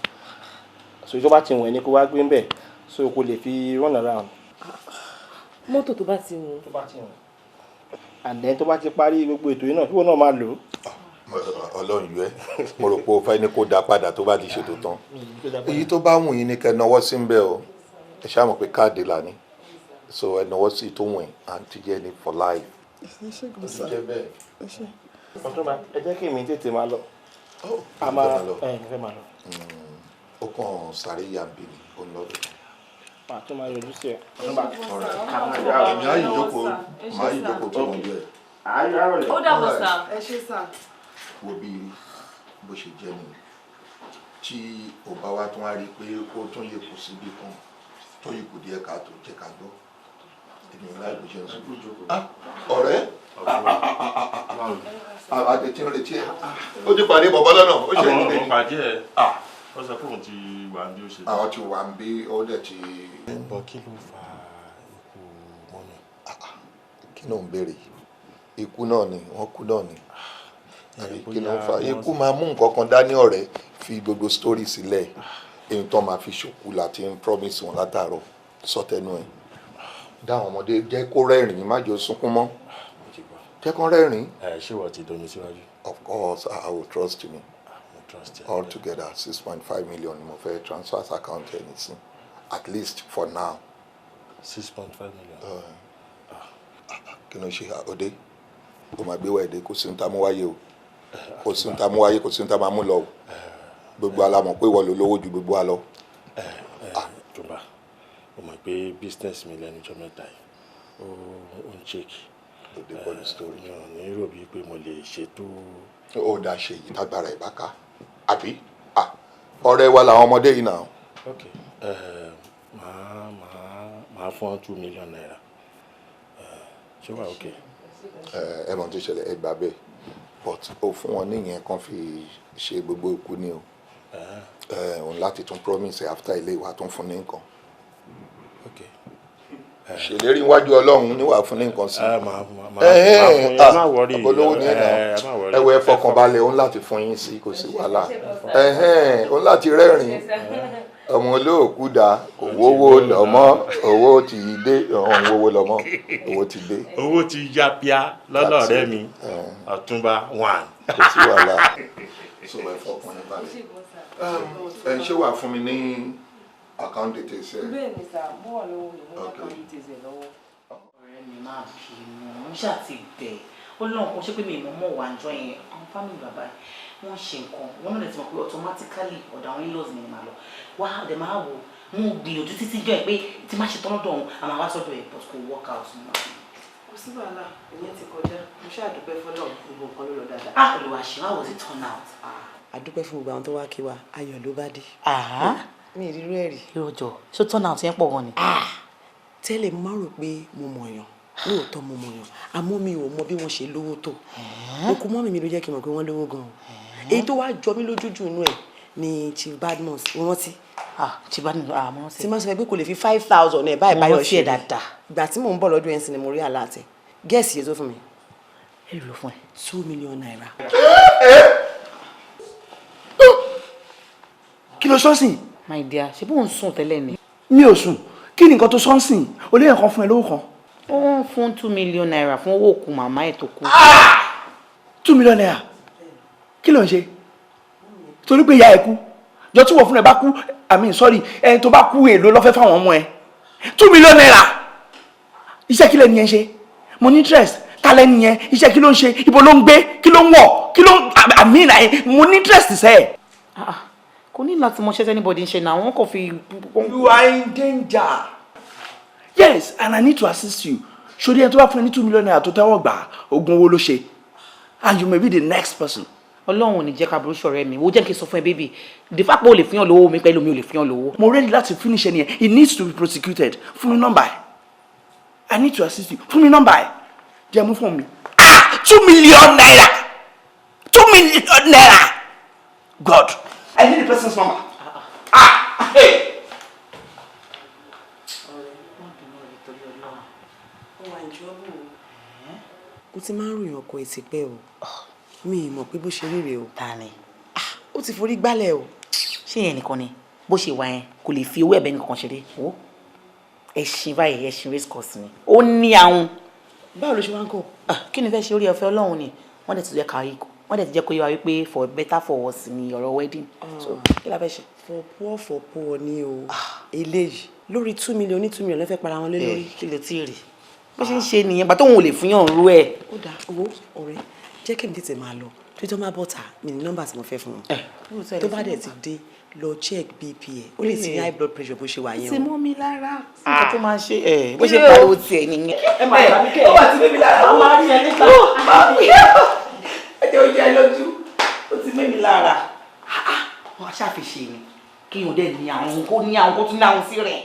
so tó bá ti wọ̀n ẹ́ ní kó wá gbé ń bẹ̀ so kó lè fi run around. mọ́tò tó bá ti wọ̀n. tó bá ti wọ̀n and then tó bá ti parí gbogbo ètò yìí náà kí wọ́n náà máa lò ó. Ọlọ́run yọ ẹ́ mo rò pé o fẹ́ ní kó dá padà tó bá ti ṣètò tán èyí tó bá wù yín ni kẹ́ náwó sí ń bẹ̀ o ẹ ṣáà mọ̀ pé káàdì là ní so ẹ náwó sí tó wù yín àǹtí jẹ́ ní for life. ẹ ṣé gan sà ẹ ṣé. ọ̀túnba ẹ jẹ́ kí èmi tètè máa lọ. a máa ẹ fẹ́ máa lọ. ó kàn sáré yàgbé ni ó ń lọ bẹ̀. màá tún máa yọjú sí ẹ. máa yí ìjókòó tí wọ́n yọ ẹ̀. ó dàbọ̀ sà. ẹ ṣé sà. wo bí bó ṣe jẹ́ nìyẹn tí ò bá wá tún wá rí i pé ó tún yẹ kù síbi kan tó yẹ kù díẹ̀ ká tó jẹ́ ká gbọ́ ènìyàn láì bó ṣe ń sọ. ọ̀rẹ́ àtẹ̀tí ń retí ẹ̀ ó ti pàdé bọ̀bọ́ lọ́nà ó ṣe ní àwọn pàdé ẹ̀ ó sọ pé òun ti wà ń bí ó ṣe. àwọn ti wà ń bí ó dẹ̀ ti. bọ́ kí ló fa ikú mọ́nà. kí ló ń béèrè ikú náà ni wọ́n kú náà ni kí ló ń fa ikú máa mú nǹkan kan dání ọ̀rẹ́ fi gbogbo story sílẹ̀ èyí tó máa fi ṣòkú láti ń promise wọn látàárọ̀ sọtẹnu ẹ̀ dáhùn ọmọdé jẹ́ kó rẹ́rìn-ín má jọ sunkún mọ́ jẹ́ kó rẹ́rìn-ín. ṣé wọ́n ti domi síwájú. of course I will trust you. All together 6.5 million ni mo fẹ́ transfer account ẹ̀ nísìn at least for now. 6.5 million. kí ló ń ṣe òde o máa gbé wá èdè kò sí ní ta mú wáyé o kò sí ní ta mú wáyé kò sí ní ta máa mú lọ o gbogbo alamọ̀ pé wọ́n lò lówó ju gbogbo wa lọ. jọba o mọ̀ pé business mi lẹ́nu ọjọ́ mẹ́ta yìí ó ń ṣèkì. òde bọ́ọ̀lù story. mi ò ní rò bíi pé mo lè ṣètò. ó dá ṣe yìí tágbára ẹ̀ bá ká àbí ọ̀rẹ́ wa làwọn ọmọdé yìí náà. ok màá fún 2 million naira ṣé wà ok. ẹ mọ̀ tó ṣẹlẹ̀ ẹ gbà bẹ́ẹ̀ but ó fún wọn níyẹn kan fi ṣe gbogbo ikú ni o òun láti tún promise after ilé ìwà tó ń fún ní nǹkan. ṣèlérí iwájú Ọlọ́run níwà fún ní nǹkan sí. olówó ní ẹ̀nà ẹ̀wọ̀ ẹ fọkànbalẹ̀ òun láti fún yín sí kò sí wàhálà òun láti rẹ́rìn-ín ọmọ olóòkú dá owó lọ́mọ owó ti dé owó lọ́mọ owó ti dé. owó ti ya pia lọ́nà ọ̀rẹ́ mi Ọ̀túnba 1. kò sí wàhálà so ẹ fọkàn ẹ balẹ̀ ẹ ṣé wàá fún mi ní account details ẹ. bẹ́ẹ̀ ni sà mo wà lọ́wọ́ mi ní account details ẹ lọ́wọ́. ọ̀rẹ́ mi máa fi mú un ṣáàtì bẹ̀ ó lọ́n kó ṣe pé mi mọ̀ wà ń jọ yẹn àwọn fámìlì bàbá wọ́n ṣe nǹkan wọ́n lè ti mọ̀ pé automatically ọ̀dọ̀ àwọn in-laws mi ni màá lọ wá ọ̀dẹ̀ máa wò mo gbìyànjú títí jọ ẹ pé tí má ṣe tọ́nà dọ̀ ọ̀hún àmọ́ wá sọ́dọ̀ ẹ̀ but kò work out ní ma. kò sí wàhálà ìyẹn ti kọjá mo ṣáà dúpẹ́ fọlọ́ gbogbo nǹkan ló lọ dáadáa. olùwàṣẹ how was it turn out. a dúpẹ́ fún gbogbo àwọn tó wá kí wa ayọ̀ ló bá dé. mi ìrírú ẹ̀ rí. ìrọ̀jọ̀ ṣó turn out yẹn pọ̀ gan ni. tẹ́lẹ̀ mo máa rò pé mo mọ̀yàn lóòótọ́ mo mọ̀yàn àmọ́ mi ò mọ bí wọ́n ṣe lówó tó okùn mọ́mì mi ló jẹ́ kí n mọ̀ pé wọ́n lówó gan-an èyí tó wá jọ mí lójú jù inú ẹ̀ ni Chief Badmus rántí. Chief Badmus àmọ́ sí. tí máa sọ pé kò lè fi 5,000 ẹ̀ báyìí báyọ̀ ṣe dáadáa ìgbà tí mò ń bọ̀ lọ́dún ẹ̀ ń sin ni mo rí àlàtẹ̀ gẹ́ẹ̀sì yẹn tó fún mi. ẹ lò fún ẹ. 2 million naira. kí ló sọ́ọ̀sì. my dear ṣe bó ń sùn tẹ́lẹ̀ ni. mi ò sùn kí ni nǹkan tó sọ́nsìn olóyè kan fún ẹ lówó kan. ó ń fún 2 million naira fún owó òkú màmá ẹ̀ tó kú. 2 million naira kí ló ń ṣe torí pé ìyá ẹ kú jọ tí wọ́n fún ẹ bá kú sorry ẹni tó bá kú èlò lọ́fẹ́ fáwọn ọmọ ẹ 2 million naira iṣẹ́ kí lẹ́ni yẹn ṣe mo ní interest ta lẹ́ni yẹn iṣẹ́ kí ló ń ṣe ibo ló ń gbé kí ló ń wọ̀ kí ló ń mo ní interest sẹ́. kò ní láti mọ ṣẹ́ṣẹ́ anybody ń ṣe náà wọ́n kò fi. You are in danger. Yes, and I need to assist you. Ṣòrí ẹni tó bá fún ẹ ní 2 million naira tó tẹ́wọ́ gbà ogun owó ló ṣe and you may be the next person. Ọlọ́run ò ní jẹ́ ká burú ṣọ̀rẹ́ mi wo jẹ́ kí n sọ fún ẹ bébì the fact pé o lè fi hàn lówó mi pẹ̀lú mi ò lè fi hàn lówó. Mo ready láti finish ẹni yẹn he needs to be prosecuted fún mi nọ́mbà ẹ̀ I need to assist you fún mi nọ́mbà ẹ̀ jẹ́ mú fún mi. 2 million naira 2 million naira God I need the person's number. Hey. Mo ti máa ń ròyìn ọkọ ẹ̀ tipẹ́ o mi ì mọ̀ pé bó ṣe ríre o. Ta ni. Ó ti forí gbálẹ̀ o. ṣé yẹn nìkan ni bó ṣe wà yẹn kò lè fi owó ẹ̀bẹ̀ nìkan ṣeré o ẹṣin báyìí ẹṣin race course ni ó ní àwọn. báwo ló ṣe wá ń kọ. kí ni fẹ́ ṣe orí ọ̀fẹ́ Ọlọ́run ni wọ́n dẹ̀ ti jẹ́ kárí wọ́n dẹ̀ ti jẹ́ kó yé wa wípé for better for worse ni ọ̀rọ̀ wedding so kí la fẹ́ ṣe. for poor ni o eléyìí lórí 2 million ní 2 million lẹ́fẹ̀ẹ́ para wọn lé lórí. kí ló tí ì rí bó ṣe ń ṣe nìyẹn bàtọ́ òun ò lè fún yàn rú ẹ̀. ó dáa owó ọ̀rẹ́ jẹ́ kí n tètè máa lọ tó tó máa bọ́ta mi ní nọ́mbà tí mo fẹ́ fún wọn tó bá dẹ̀ ti dé lọ check BP ẹ̀ ó lè ti ní high blood pressure bó ṣe wà yẹn o. ti mọ́ mi lára nǹkan tó máa ṣe bó ṣe pariwo tiẹ̀ nìyẹn. ẹ máa tàbí kẹ́ ẹ ó wà tí bébí lára ó máa rí ẹ níta ẹ jẹ́ oúnjẹ lójú ó ti mẹ́mi lára. wọ́n ṣàfihàn ni kí n dẹ̀ ní àwọn kó ní àwọn kó tún ní àwọn sí rẹ̀.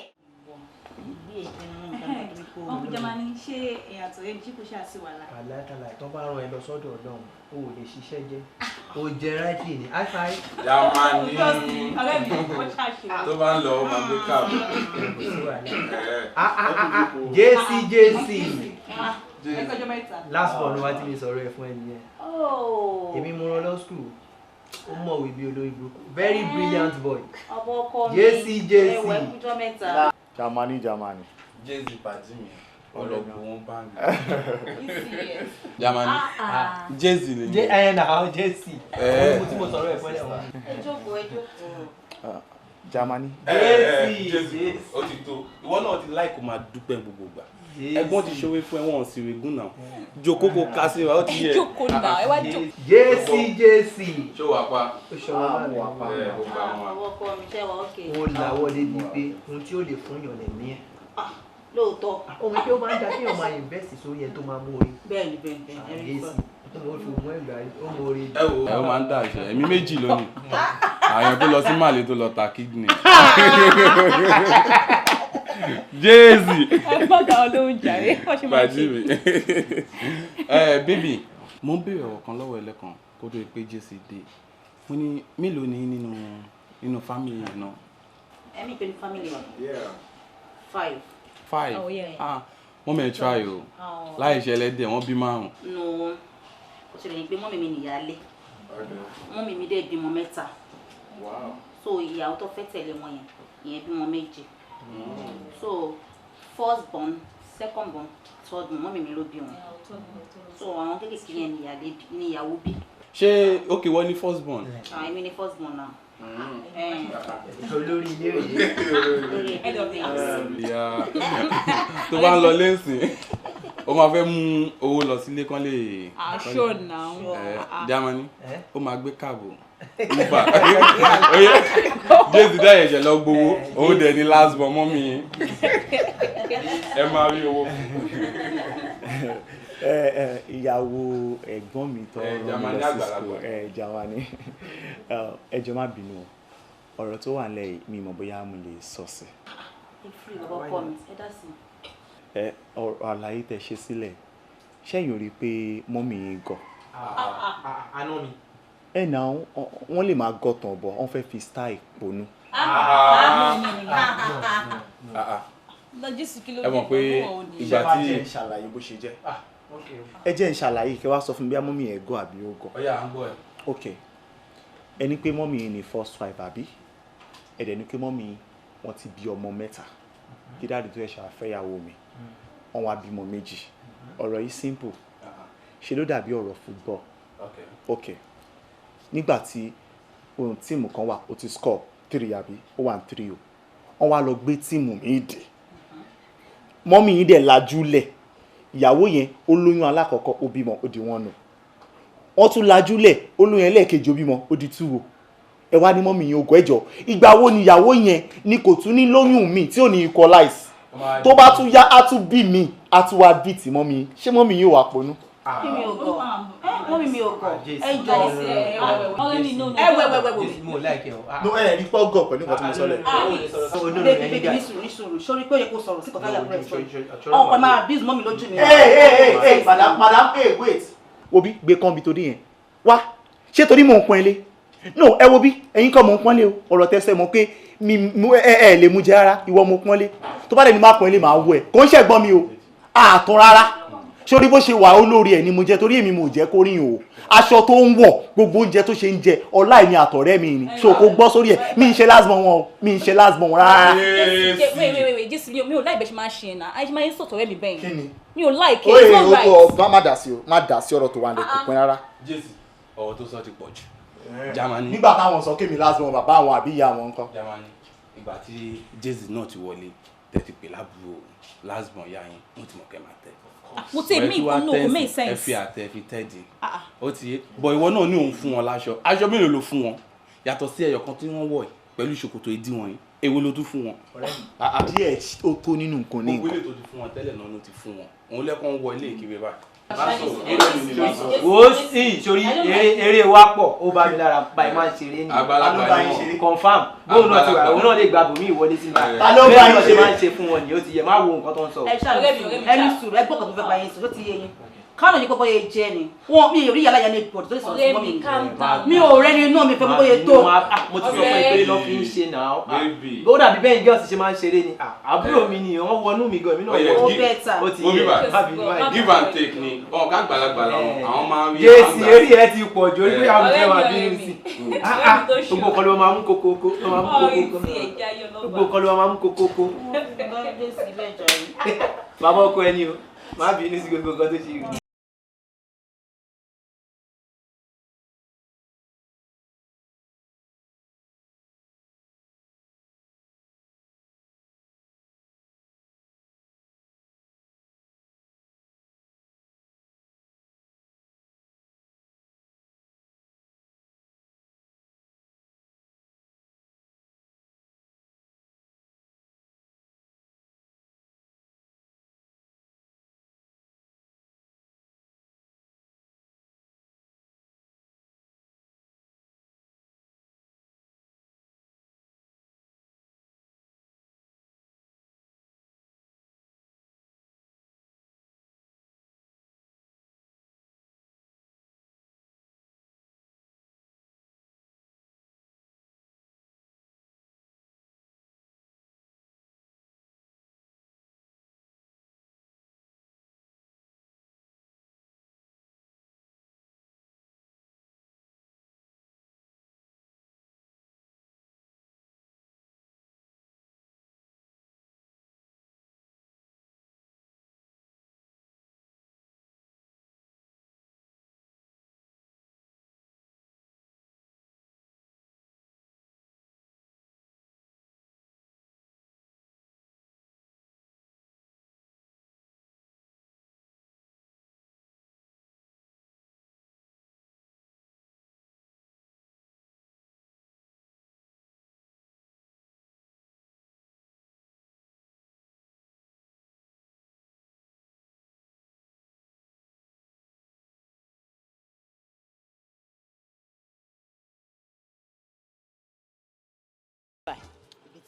wọn kò jẹ́ máa ní ṣé èèyàn àtọ̀rẹ́ ní kò ṣáà sí wàhálà. àlákàlà tó bá rán ẹ lọ sọ́dọ̀ Ọlọ́run o ò lè ṣiṣẹ́ jẹ́ o jẹ ráìtì ní hi-fi. Jamani ọ̀rẹ́ mi ó ṣàṣe. tó bá ń lọ ó máa gbé káàbù. JC ẹ̀kọ́jọ́ mẹ́ta. last one ló wá tí mi sọ̀rọ̀ ẹ̀ fún ẹ nìyẹn. èmi mo rán lọ school ó mọ̀wé bí olórí burúkú very brilliant boy. ọmọ ọkọ mi JC ẹ̀wọ̀ ẹ̀kọ́jọ́ mẹ́ta. Jamani. Jésì pàdé mi ọlọ́gbọ̀n wọn bá mi. Jamani Jésì lè ní. náà JC ọmọ tí mo sọ̀rọ̀ ẹ̀ fún ẹ wọn. ẹ jókòó. Jamani. Jésì ó ti tó ìwọ náà ti láì kó máa dúpẹ́ gbogbo gbà ẹ̀gbọ́n ti ṣòwe fún ẹ̀wọ̀n sí regún náà jókòó kó ká sí wa ó ti yẹ. jókòó náà ẹ wá jókòó. JC. ṣó wà pa. ó ṣọwọ́ náà wà pa. àwọn ọkọ mi ṣe wà ókè. ó làwọ̀ débi pé ohun tí ó lè fún yàn lẹ̀ ní ẹ̀. lóòótọ́. ohun tí ó máa ń da kí ọmọ invest sórí ẹ tó máa mú orí. bẹ́ẹ̀ni ẹrí fún mo fi mú ẹgbà ó mú orí. ẹ ó máa ń dà ṣe ẹ̀mí méjì lónìí àyàn tó lọ sí Mali tó lọ ta kidney. Jésì. ẹ gbọ́dọ̀ olóhùn jàre wọ́n ṣe máa ṣe. bébì mo ń béèrè ọ̀rọ̀ kan lọ́wọ́ ẹlẹ́kan kó tó pé Jésì dé mo ní mélòó ni nínú fámìlì yẹn náà. ẹ̀mí pẹ̀lú fámìlì wa. 5. 5. Oh, yeah. Wọ́n mẹ́ try o láì ṣẹlẹ̀ dẹ̀ wọ́n bí 5. no ó ṣe lè ní pé mọ́mì mi nìyálé mọ́mì mi dẹ̀ bímọ 3 so ìyàwó tó fẹ́ tẹ̀lé wọn yẹn ìyẹn bímọ 2 so first born second born third born mọ́mì mi ló bí wọn so àwọn kékeré yẹn ní ìyàwó bí. ṣé okay wọ́n ní first born. èmi ní first born náà. olórí ilé rèé. head of the house. tó bá ń lọ lẹ́sìn ó máa fẹ́ mú owó lọ sílé kan lè. aṣọ náà. Jamani ó máa gbé káàbọ̀ uber Jésì dáyẹ̀ ẹ̀jẹ̀ lọ gbowó òun dẹ̀ ní last born mọ́ mi ẹ máa rí owó. ìyàwó ẹ̀gbọ́n mi tó Jamani àgbàlagbà Jamani ẹjọ́ má bínú ọ̀rọ̀ tó wà nílẹ̀ mi mọ̀ bóyá mo lè sọ sí. ọkọ mi ẹ dá sí. ọ̀rọ̀ àlàyé tẹ́ ṣe sílẹ̀ ṣẹ́yìn rí i pé mọ́mì yín gọ̀. àná mi. náà wọ́n lè máa gọ̀tàn bọ̀ wọ́n fẹ́ fi style ponú. ẹ mọ̀ pé ìgbà tí ṣàlàyé bó ṣe jẹ́. ẹ jẹ́ n ṣàlàyé kí wàá sọ fún mi bí mọ́mì ẹ̀ gọ̀ àbí ó gọ̀. ọ̀yà à ń gbọ́ ẹ̀. ok ẹni pé mọ́mì yín ni first wife àbí. ẹ̀dẹ̀ ní kí mọ́mì wọ́n ti bí ọmọ 3 kí dáàdì tó ẹ̀ṣẹ̀ àfẹ́yàwó mi wọ́n wá bímọ 2 ọ̀rọ̀ yìí simple ṣe ló dàbí ọ̀rọ̀ football ok nígbà tí ohun tíìmù kan wà ó ti score 3 àbí ó wà 3 o wọ́n wá lọ gbé tíìmù mi dé mọ́mì yìí dẹ̀ lajúlẹ̀ ìyàwó yẹn ó lóyún alákọ̀ọ́kọ́ ó bímọ ó di 1 o wọ́n tún lajúlẹ̀ ó lóyún ẹlẹ́ẹ̀kejì ó bímọ ó di 2 o ẹ wá ní mọ́mì yẹn ògùn ẹ̀jọ̀ ìgbà wo ni ìyàwó yẹn ni kò tún ní lóyún mi tí ò ní equalize tó bá tún yá á tún bí mi á tún wá bí tí mọ́mì ṣé mọ́mì yóò wá ponú. mi ò gọ̀ mọ́mì mi ò gọ̀ ẹ jọ mo like o. no ẹ rí pọ́gọ̀ pẹ̀lú nǹkan tí mo sọ lẹ̀. bébí ní sùúrù sórí pé ó yẹ kó sọ̀rọ̀ sí kọ̀ọ̀kan yàgò rẹ̀ sọ̀rọ̀ ọkọ̀ máa bí mọ́mì lójú mi. madam wait wo bí gbé kán bí torí yẹn wá ṣé torí mò ń pọ́n ilé no ẹ wo bí ẹ̀yin kọ́ mò ń pọ́n lé o ọ̀rọ̀ tẹ́sẹ̀ mọ̀ pé ẹ lè mú jẹ rárá ìwọ mo pọ́n lé tó bá dẹ̀ ní má pọ́n ilé máa wọ ẹ̀ kò ń ṣẹ̀gbọ́n mi o àtún rárá sórí bó ṣe wà olórí ẹ̀ ni mo jẹ torí èmi mo jẹ́ kó ríyìn o aṣọ tó ń wọ̀ gbogbo oúnjẹ tó ṣe ń jẹ ọlá èmi àtọ̀rẹ́ mi ni so kò gbọ́ sórí ẹ̀ mi ń ṣe lásìmọ̀ wọn o mi ń ṣe lásìmọ̀ wọn rárá. wait jésù mi ò láì bẹ́ẹ̀ ṣe máa ń ṣe náà àìṣe máa ń sọ̀tọ̀ rẹ́ mi bẹ́ẹ̀ kíni mi ò láì kẹ́ it's not right. má dà sí o má dà sí ọ̀rọ̀ tó wà ní kò pín rárá. jésù ọ̀rọ̀ tó sọ ti pọ̀ jù. Germany nígbà táwọn sọ kémi lásìmọ̀ bàbá àwọn àbí ìyá àwọn ńkọ́. Germany ìgbà tí jésù náà ti wọlé tẹ̀tí pé lábúrò lásìmọ̀ ìyá yín wọ́n ti mọ̀ kẹ́ máa tẹ̀. mo tẹ mí kò no kò make sense. ẹ fi àtẹ fi tẹ́ẹ̀dì ó ti yé bọ̀ ìwọ náà ní òun fún wọn láṣọ aṣọ mélòó ló fún wọn yàtọ̀ sí ẹyọ kan tí wọ́n wọ̀ pẹ̀lú ṣòkòtò ìdí wọn yìí èwo ló tún fún wọn. díẹ̀ ó tó nínú nǹkan ní nǹkan. gbogbo ilé tó ti fún wọn tẹ́lẹ̀ náà ló ti fún wọn òun lẹ́kọ̀ọ́ wọ ilé ìkiri báyìí. wo sí sórí eré wa pọ̀ ó bá mi lára báyìí máa ń ṣeré ní alóbáyé confam bóun náà ti wà òun náà lè gba bòmí ìwọlé sí mi bẹ́ẹ̀ náà ṣe máa ń ṣe fún wọn ni ó ti yẹ má wo nǹkan tó ń sọ. ẹ ṣàlùfẹ́ ẹni sùúrù ẹ gbọ́kàn tó fẹ́ bá yẹn sùn ló ti yé yín kánò yìí pọ́pọ́ yẹ jẹ́ ni wọn mi ò rí yàrá yẹn ní ìpọ̀jù tó lè sọ̀rọ̀ sí mọ́ mi ò rẹ́ni inú mi fẹ́ pọ́pọ́ yẹ tó. mo ti sọ fún ìpele lọ fi ń ṣe náà ó dàbí bẹ́ẹ̀ girls ṣe máa ń ṣeré ni àbúrò mi ni wọ́n wọnú mi gan mi náà wọ́n ó ti yẹ give and take ni ọ̀gá àgbàlagbà làwọn àwọn máa ń rí. jésì eré ẹ ti pọ̀ jù orí pé àwọn ọmọdé máa bínú sí gbogbo kan ló máa mú kókókó gbogbo kan ló máa mú kókókó bàbá ọkọ ẹni o má bínú sí gbogbo nǹkan tó ṣe rí.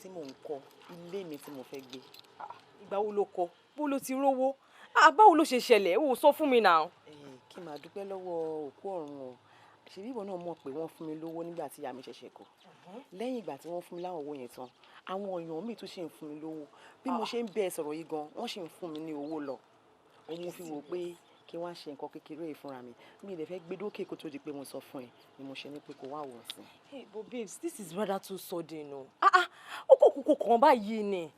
tí mò ń kọ́ ilé mi tí mo fẹ́ gbé. Ìgbà wo ló kọ́? Bó ló ti rówó? Báwo ló ṣe ṣẹlẹ̀? O sọ fún mi náà. Kí n máa dúpẹ́ lọ́wọ́ òkú ọ̀run o. Ṣèbí ìwọ náà mọ̀ pé wọ́n fún mi lówó nígbà tí ìyá mi ṣẹ̀ṣẹ̀ kú. Lẹ́yìn ìgbà tí wọ́n fún mi láwọn owó yẹn tán, àwọn èèyàn míì tún ṣe ń fún mi lówó. Bí mo ṣe ń bẹ sọ̀rọ̀ yìí gan, wọ́n ṣe ń fún mi ní owó lọ. Òun fi wò pé kí wọ́n ṣe nǹkan kékeré yìí fúnra mi mi lè fẹ́ gbé dókè kó tó di pé mo sọ fún ẹ ni mo ṣe ní pé kó wá wọ̀ sí. Hey, but babes, this is rather too sudden o. Ó kò kúkú kan báyìí ni.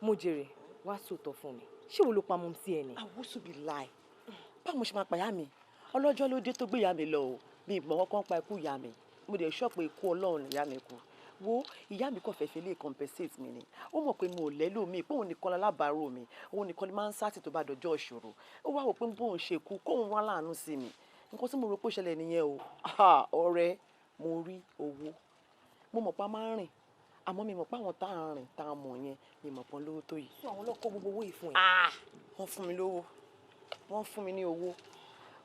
Mo jèrè wá sòótọ́ fún mi ṣé wo ló pa mọ́ sí ẹ ni. àwùsù bí láì báwo mo ṣe máa pàyà mi ọlọ́jọ́ ló dé tó gbé ìyá mi lọ o mi ìmọ̀ kọ́kọ́ pa ikú ìyá mi mo dẹ̀ ṣọ́ọ̀pù ikú ọlọ́run ìyá mi kú wo ìyá mi kàn fẹ́ fi lè compensate mi ni ó mọ̀ pé mo lẹ́lò mi pé òun nìkan lálábàárò mi òun nìkan ni máa ń sáàtì tó bá dọjọ́ ìṣòro ó wá wò pé bóun ṣe kú kóun wá láàánú sí mi nǹkan tí mo rò pé ó ṣẹlẹ̀ nìyẹn o ọ̀rẹ́ mo rí owó mo mọ̀ pé a máa ń rìn àmọ́ mi mọ̀ pé àwọn tá à ń rìn tá a mọ̀ yẹn mi mọ̀ pọ́n lówó tó yìí. sọ àwọn ọlọ́kọ̀ gbogbo owó yìí fún ẹ. wọ́n fún mi lówó wọ́n fún mi ní owó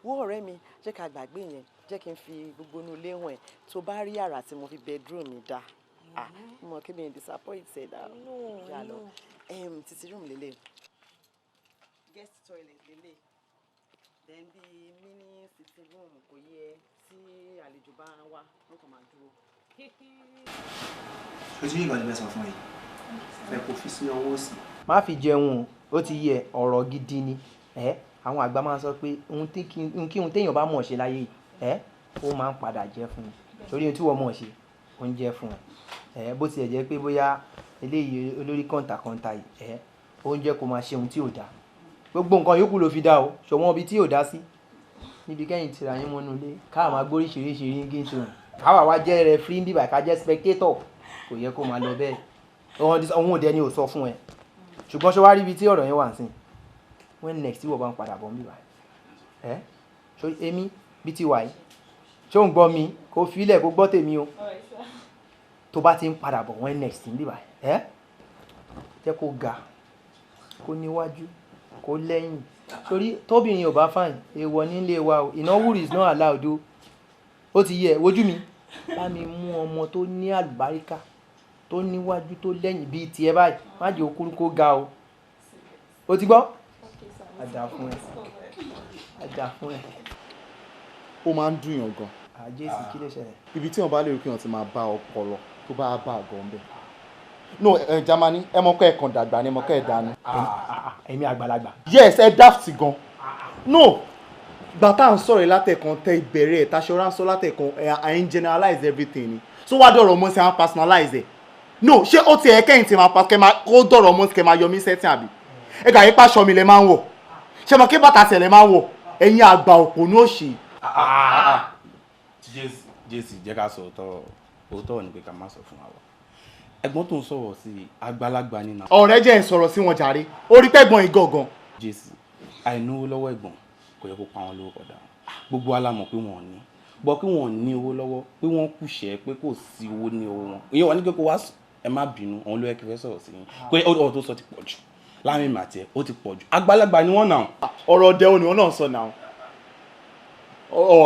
wo ọ̀rẹ́ mi jẹ́ ká gbàgbé yẹn jẹ́ kí n fi gbogbo inú ilé hàn ẹ́ tó bá rí yàrá tí mo fi bedroom mi dá mo kí mi disappoint ẹ̀ dá yà lọ títí room lélẹ̀ guest toilet lélẹ̀ then bí mini sitting room kò yẹ tí àlejò bá wá wọ́n kàn máa dúró. ojú ìgbà ni bẹ́ẹ̀ sọ fún ẹ ẹ kò fi sí ọwọ́ sí. má fi jẹun ó ti yẹ ọ̀rọ̀ gidi ni àwọn àgbà máa ń sọ pé kí ohun téèyàn bá mọ̀ ṣe láyé ó máa ń padà jẹ́ fún un torí ohun tí wọ́n mọ̀ ṣe ó ń jẹ́ fún ẹ bó tiẹ̀ jẹ́ pé bóyá eléyìí olórí kọ̀ǹtàkọ̀ǹtà yìí ó ń jẹ́ kó máa ṣe ohun tí ò dáa gbogbo nǹkan yòókù ló fi dá o ṣọwọ́n ibi tí ò dá sí níbi kẹ́yìn tìra yín mọ́nú ilé káà máa gbóríṣiríṣi ríngì tó rìn káwa wá jẹ́ referee bíbà ká jẹ́ spectator kò yẹ kó máa lọ bẹ́ẹ̀ òun ò dẹni ò sọ fún ẹ ṣùgbọ́n ṣọ wá rí ibi tí ọ̀rọ̀ yẹn wà sí when next tí wọ́n bá ń padà bọ̀ ń bíbà ṣó èmi bí ti wà yìí ṣó ń gbọ́ mi kó filẹ̀ kó gbọ́ tèmi o tó bá ti ń padà bọ̀ when next ń bíbà jẹ́ kó ga kó níwájú kó lẹ́yìn torí tóbìnrin ò bá fàìn èèwọ̀ nílé wa o ìnáwó is not allowed o ó ti yẹ wojú mi bá mi mú ọmọ tó ní àlùbáríkà tó níwájú tó lẹ́yìn bíi tiẹ̀ báyìí má jẹ́ okúrú kó ga o ó ti gbọ́ àdá fún ẹ àdá fún ẹ. ó máa ń dùn yàn gan. àjẹsí kí ló ṣẹlẹ̀. ibi tí wọn bá lè rí kí wọn ti máa bá ọpọlọ tó bá bá àgọ́ ń bẹ̀. no Germany ẹ mọ̀ kọ́ ẹ̀ kàn dàgbà ni ẹ mọ̀ kọ́ ẹ̀ dànù. èmi àgbàlagbà. yes ẹ daft gan. no gbà tá à ń sọ̀rọ̀ látẹ̀kan tẹ ìbẹ̀rẹ̀ ẹ̀ taṣọ ránṣọ́ látẹ̀kan à ń generalize everything ni so wá dọ̀rọ̀ mọ́ sí àwọn personalize ẹ̀ no ṣé ó ti ẹ̀ kẹ́yìn tí máa kẹ́ máa kó dọ̀rọ̀ mọ́ sí kẹ́ máa yọ mí sẹ́tìn àbí ẹ kà yí pàṣọ mi lẹ máa ń wọ̀ ṣé mo kí bàtà tẹ̀ lẹ máa ń wọ̀ ẹ̀yin àgbà òpònú òṣì. jésì jẹ́ ká sọ òótọ́ ni pé ká má sọ fún wa ẹ̀gbọ́n tó ń sọ̀rọ̀ sí àgbàlagbà nínú. ọ̀rẹ́ jẹ́ ń sọ̀rọ̀ sí wọn jàre orí pẹ́gbọ́n yìí gangan. jésì àìnáwó lọ́wọ́ ẹ̀gbọ́n kò yẹ kó pa wọn lówó kọ̀dà gbogbo wa la mọ̀ pé wọ́n ní bọ́ pé wọ́n ní owó lọ́wọ́ pé wọ́n kùṣẹ́ pé kò sí owó ní owó wọn ìyẹn wà ní pé kó wá ẹ má bínú òun ló yẹ kí fẹ́ sọ̀rọ̀ sí yín pé ọ̀rọ̀ tó sọ ti pọ̀ jù láàrin màtí ẹ ó ti pọ̀ jù àgbàlagbà ni wọ́n nà. ọ̀rọ̀ ọdẹ òní wọn náà sọ náà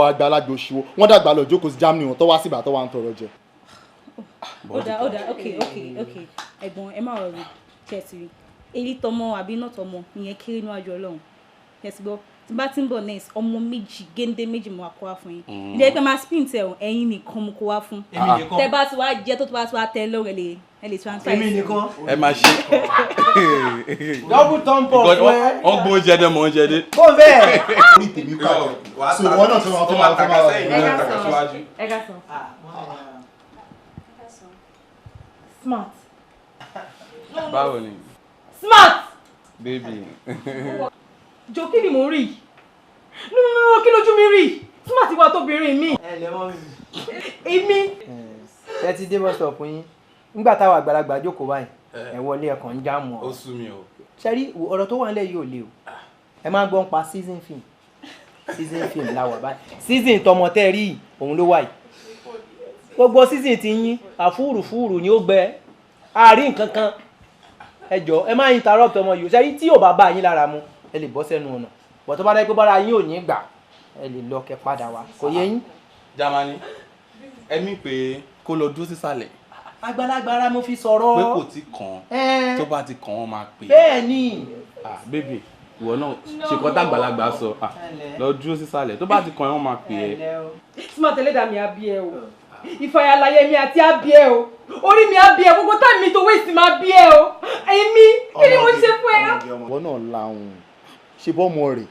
àgbàlagbà òṣìwò wọ́n dàgbà lọ jókòó sí Germany wọn tó wá síbà tó wá ń tọrọ jẹ. ó dà ok ẹ̀gbọ́n ẹ má rọrùn kẹsìrì èyí tọmọ àbí iná tọmọ ìyẹn kéré níwájú Ọlọ́run kẹsì gbọ́ tí bá ti ń bọ̀ next ọmọ méjì géńdé méjì mo wá kó wá fún yín ilé ẹgbẹ́ máa spin tẹ ọ ẹ̀yin nìkan mo kó wá fún tẹ bá ti wá jẹ tó bá ti wá tẹ lọ́rẹ̀ ẹ lè transfer èmi nìkan ẹ máa ṣe. double thumb up fún ẹ. wọ́n gbó oúnjẹ dé mọ̀ oúnjẹ dé. bó bẹ́ẹ̀. orí tèmi kọ́ so ìwọ náà tó máa ẹ ká sọ. smart. báwo ni. smart. baby. jọ kí ni mo rí nínú kí lójú mi rí smart wà tóbìnrin mi. ẹ lè mọ mi. èmi. ẹ ti dé bus stop yín nígbà táwọn àgbàlagbà jókòó báyìí ẹ wọlé ẹkàn ń já mọ́ ọ. ó sú mi o. ṣẹ́rí ọ̀rọ̀ tó wà nílẹ̀ yìí ò le o ẹ máa gbọ́n pa season film la wà báyìí season tọmọ tẹ́ rí òun ló wà yìí gbogbo season ti yín àfúrùfúrù ni ó gbẹ àárín nǹkan kan ẹ jọ ẹ má interrupt ọmọ yìí ṣẹ́rí tí ò bá bá yín lára mu ẹ lè bọ́ sẹ́nu ọ̀nà bọ̀ tó bá dẹ́ pé bára yín ò ní gbà ẹ lè lọ kẹ padà wá kò yé yín. Germany ẹ̀mí pé kó lọ dúró sísàlẹ̀. àgbàlagbà ara mo fi sọ̀rọ̀. pé kò tí kàn tó bá ti kàn wọ́n máa pè é. bẹ́ẹ̀ ni. bébì ìwọ náà ṣèkọ́ tàgbàlagbà sọ lọ dúró sísàlẹ̀ tó bá ti kàn wọ́n máa pè é. smart ẹlẹ́dàá mi á bí ẹ o ìfàyàlàyé mi àti á bí ẹ o orí mi á bí ẹ gbogbo táìmì mi tó wéèsì máa bí ẹ o èmi kí ni mo ṣe fún ẹ. ìwọ náà lahùn ṣe bọ́ ọmọ rẹ̀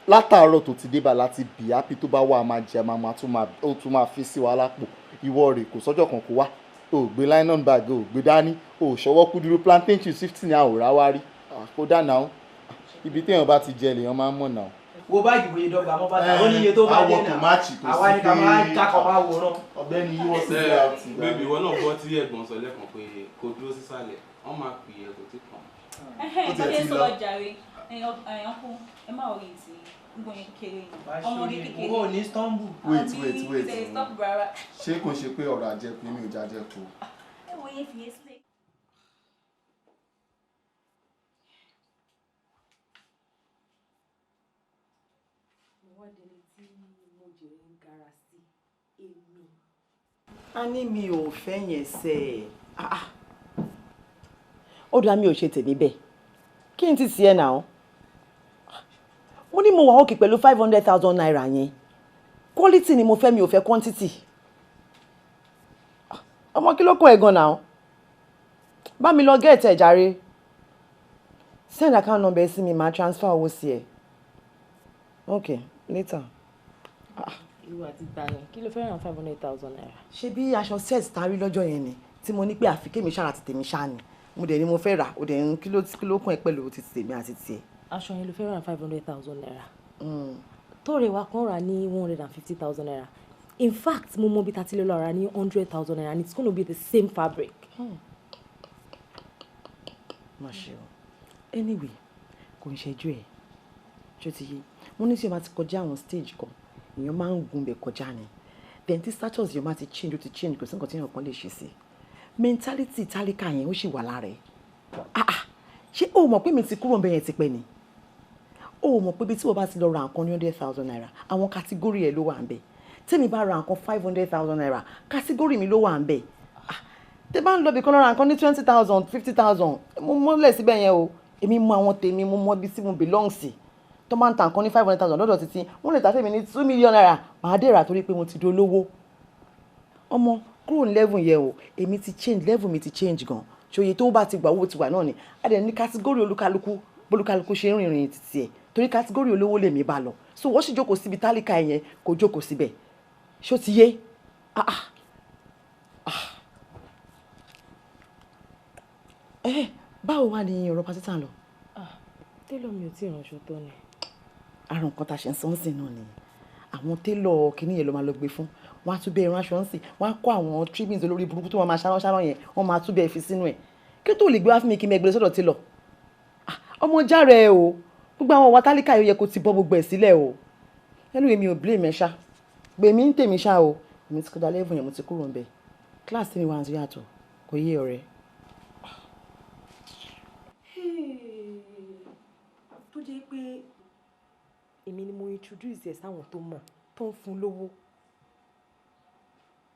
látàárọ̀ tó ti dé bá láti bì happy tó bá wà máa jẹ máa tún máa fi sí wa lápò ìwọ rẹ̀ kò sọ́jọ́ kan kó wá o gbé nylon bag o gbé dání o ṣọwọ́ kú dúró plantain chips 50 ní àwòrán wá rí kó dáná o ibi téèyàn bá ti jẹ lèèyàn máa ń mọ̀ náà. wo báàgì bóyá dọ́gba mọ́ bàtà ó ní iye tó bá dé náà àwa ni ká máa kákọ̀ máa wòran. ọ̀gbẹ́ni yíwọ́ sí ilé àti ìgbà. bébì ìwọ náà gbọ́ tí ẹ̀gbọ́n sọ lẹ́kàn pé kò dúró sísàlẹ̀ wọ́n máa pè é kò tí kàn. ìbáde sọ̀rọ̀ jàre ẹ̀yànkú ẹ má rí ìtì gbogbo yẹn kéré ọmọdé kékeré. owó ní Istanbul. wait ṣé kò ṣe pé ọ̀rọ̀ àjẹkù mi ò jájẹkù. ẹ wo yẹn fi yẹn sílẹ̀. a ní mi ò fẹ́ yẹn sẹ́ ẹ̀. ó dá mi ò ṣe tèmi bẹ́ẹ̀ kí n ti tiẹ̀ náà mo ní mo wà òkè pẹ̀lú 500,000 naira yẹn quality ni mo fẹ́ mi ò fẹ́ quantity ọmọ kí ló kún ẹ̀ gan náà bá mi lọ get ẹ̀ jàre send account number sí mi máa transfer owó sí ẹ okay later. ìwà àti tani kí ló fẹ́ràn 500,000 naira. ṣé bí aṣọ set ta rí lọ́jọ́ yẹn ni tí mo ní pé àfi kémi ṣára ti tèmi ṣá ni mo dẹ̀ ni mo fẹ́ rà ó dẹ̀ ń kí ló kún ẹ pẹ̀lú ti tèmi àti tiẹ̀. aṣọ yẹn ló fẹ́ràn 500,000 naira. tóore wa kan rà ní 150,000 naira in fact mo mọ bí ta ti lè lọ rà ní 100,000 naira and it's gonna be the same fabric. má ṣe o anyway kò ń ṣẹjú ẹ ṣó ti yé mo ní tí o máa ti kọjá àwọn stage kan èèyàn máa ń gun bẹ̀ kọjá ni then tí status yẹn máa ti change ó ti change kò sí nǹkan tí èèyàn kan lè ṣe sí mentality tálíkà yẹn ó sì wà lára ẹ̀ ṣé o mọ̀ pé mi ti kúrò ń bẹ yẹn ti pẹ́ ni o mọ̀ pé bí tí wọ́n bá ti lọ ra nǹkan ní 100,000 naira àwọn category ẹ̀ ló wà ń bẹ tẹ́mi bá ra nǹkan 500,000 naira category mi ló wà ń bẹ tẹ́ bá ń lọ bí kan lọ ra nǹkan ní 20,000 50,000 mo mọ́lẹ̀ síbẹ̀ yẹn o èmi mọ àwọn tèmi mo mọ bí tí mo belong sí tó máa ń ta nǹkan ní 500,000 lọ́dọ̀ títí wọ́n lè ta fẹ́mi ní 2 million naira màá dé rà torí pé mo ti dolówó ọmọ kúrò ní level yẹn o èmi ti change level mi ti change gan ṣòye tó bá ti gbà owó ti wà náà ni a dẹ̀ ní kátígórì olúkálukú bólúkálukú ṣe ń rìnrìn títí ẹ̀ torí kátígórì olówó lèmi bá lọ so wọ́n sì jókòó síbi tálíkà yẹn kò jókòó síbẹ̀ ṣó ti yé báwo wá ní ọ̀rọ̀ pátí tàn lọ. télọ̀ mi ò tí ì ránṣọ tó ni. àrùn nǹkan tá a ṣe ń sọ ń sìn náà ni àwọn télọ̀ kìíní yẹn ló máa lọ gbé fún wọn á tún bẹ́ẹ̀ ránṣọ ń sìn wọn á kó àwọn trimmings olórí burúkú tó wọn máa ṣáràn yẹn wọn máa tún bẹ́ẹ̀ fi sínú ẹ̀ kí tó lè gbé wá fún mi kí n mẹ́gbẹ́ sọ́dọ̀ télọ̀ ọmọ járe ẹ o gbogbo àwọn ọwọ́ tálíkà yóò yẹ kó ti bọ́ gbogbo ẹ̀ sílẹ̀ o ẹnu èmi ò blame ẹ ṣá gbèmí ń tèmi ṣá o èmi ti kọjá level yẹn mo ti kúrò ń bẹ̀ kíláàsì mi wà ń yàtọ̀ kò yé ọ̀rẹ́. tó jẹ́ pé èmi ni mo introduce ẹ̀ sáwọn tó mọ̀ tó ń fún lówó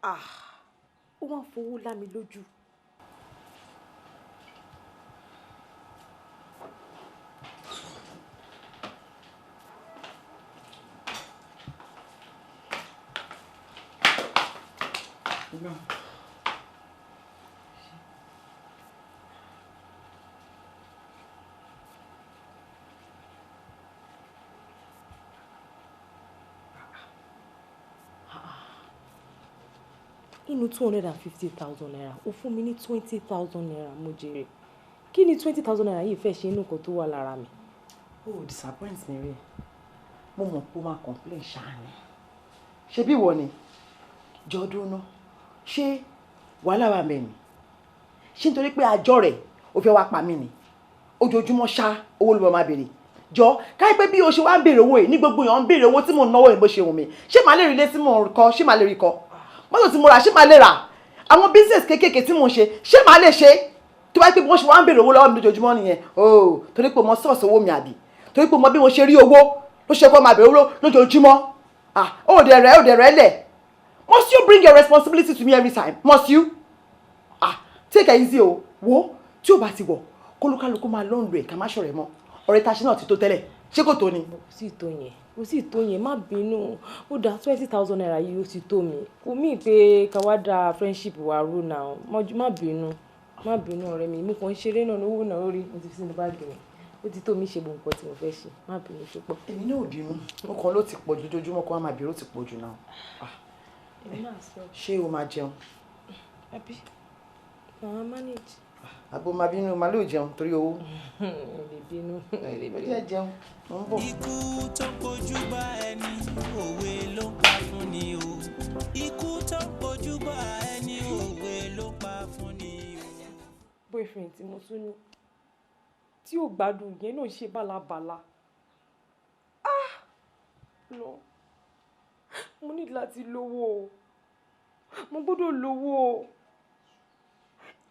ó wá ń fowó lá mi lójú. No. Inú 250,000 naira ó fún mi ní 20,000 naira mo jèrè kí ni 20,000 naira yìí fẹ́ ṣe inú kan tó wà lára mi. ó disappoint mi rí mo mọ̀ pé ó máa complain ṣáà ni ṣe bí ìwọ ni jọdún náà ṣé wàhálà wà mẹ́ni ṣé nítorí pé àjọ rẹ̀ ó fẹ́ wá pa mí ni ojoojúmọ́ ṣá owó ló máa béèrè jọ káyọ̀ pé bí o ṣe wá ń béèrè owó yìí ní gbogbo èèyàn ń béèrè owó tí mò ń náwó yìí bó ṣe wù mí ṣé màá lè rí ilé tí mò ń kọ́ ṣé màá lè rí kọ́ mọ́tò tí mo rà ṣé màá lè rà àwọn business kéékèèké tí mò ń ṣe ṣé màá lè ṣe tó bá pé bí wọ́n ṣe wá ń béèrè owó lọ́wọ́ mi lójoojúmọ́ nìyẹn o torí pé mo sọ̀ọ̀sì owó mi àbí torí pé mo bí mo ṣe rí owó ló ṣe kó máa béèrè owó lójoojúmọ́ ó dẹ̀ rẹ̀ lẹ̀. Must you bring your responsibility to me every time? Must you? Take it easy o. Wo tí o bá ti wọ̀ kólúkálukú máa lọ́nlù ẹ̀ ká má ṣọ̀rẹ́ mọ́. Ọ̀rẹ́ ta ṣe náà ti tó tẹ́lẹ̀. Ṣé kò tó ni? Ó sì tó yẹn má bínú. Ó dá 20,000 naira yìí ó sì tó mi. Kò mí pé ká wá da friendship wa rú náà. Má bínú. Má bínú ọ̀rẹ́ mi. Mo kàn ń ṣeré náà lówó náà lórí. Mo ti fi sínú báàgì mi. ó ti tó mi ṣe gbogbo nǹkan tí mo fẹ́ ṣe má bínú ṣùpọ̀. èmi náà ò bínú ọkàn ló ti pọ̀ jù ojoojúmọ́ kan á máa bèrè ó ti pọ̀ jù náà. èmi náà sọ. ṣé o máa jẹun. àbí màá manage. àbò máa bínú máa lóò jẹun torí owó. lè bínú. ó jẹ́ jẹun mo ń bọ̀. ikú tó kojú bá ẹni òwe ló ń pa fún ni o. ikú tó kojú bá ẹni òwe ló ń pa fún ni o. boyfriend tí mo tún ní tí ò gbádùn yẹn náà ṣe bálabàla lọ mo ní láti lówó o mo gbọ́dọ̀ lówó o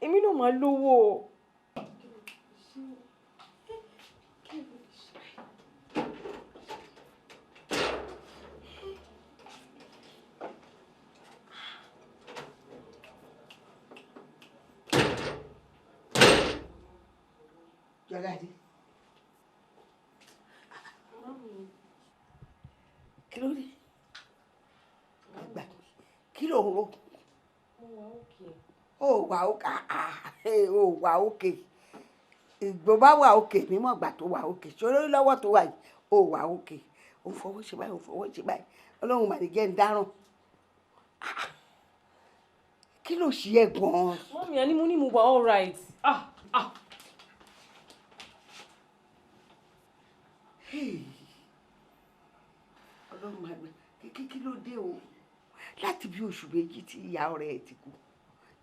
èmi náà máa lówó o. Jọ̀gádé. Kí ló dé? Àgbà kí ló ń ro? Ó wà òkè. Ìgbò bá wà òkè mímọ̀ gbà tó wà òkè. Ṣòro lọ́wọ́ tó wà yìí, ó wà òkè. Ó ń fọwọ́ ṣe báyìí, Ọlọ́run mà ní jẹ́ ń dáràn. Kí ló ṣe ẹ́ gan-an? Mọ́mí, a ní mo ní mo wà all right. Ọlọ́run máa gbẹ kí ló dé o láti bí oṣù méjì tí ìyá ọ̀rẹ́ ẹ̀ ti kú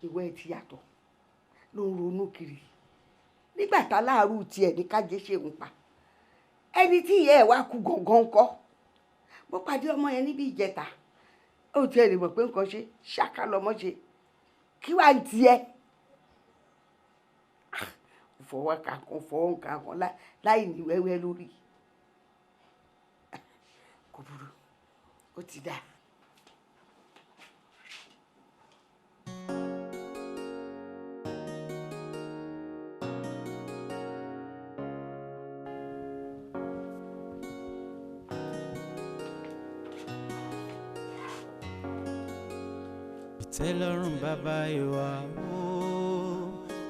ìwọ ẹ̀ ti yàtọ̀ ló ń ronú kiri nígbà tá láàárù tiẹ̀ ní kájé ṣe ń pa ẹni tí ìyá ẹ̀ wá kú gangan kọ́ mo pàdé ọmọ yẹn níbi ìjẹta ó tiẹ̀ lè mọ̀ pé nǹkan ṣe ṣáká lọmọ ṣe kí wàá ń tiẹ̀ fọwọ́ kankan láì ní wẹ́wẹ́ lórí. Kò burú ó ti dáa. Ìtẹ́lọ́rùn bàbá ìwà ooo,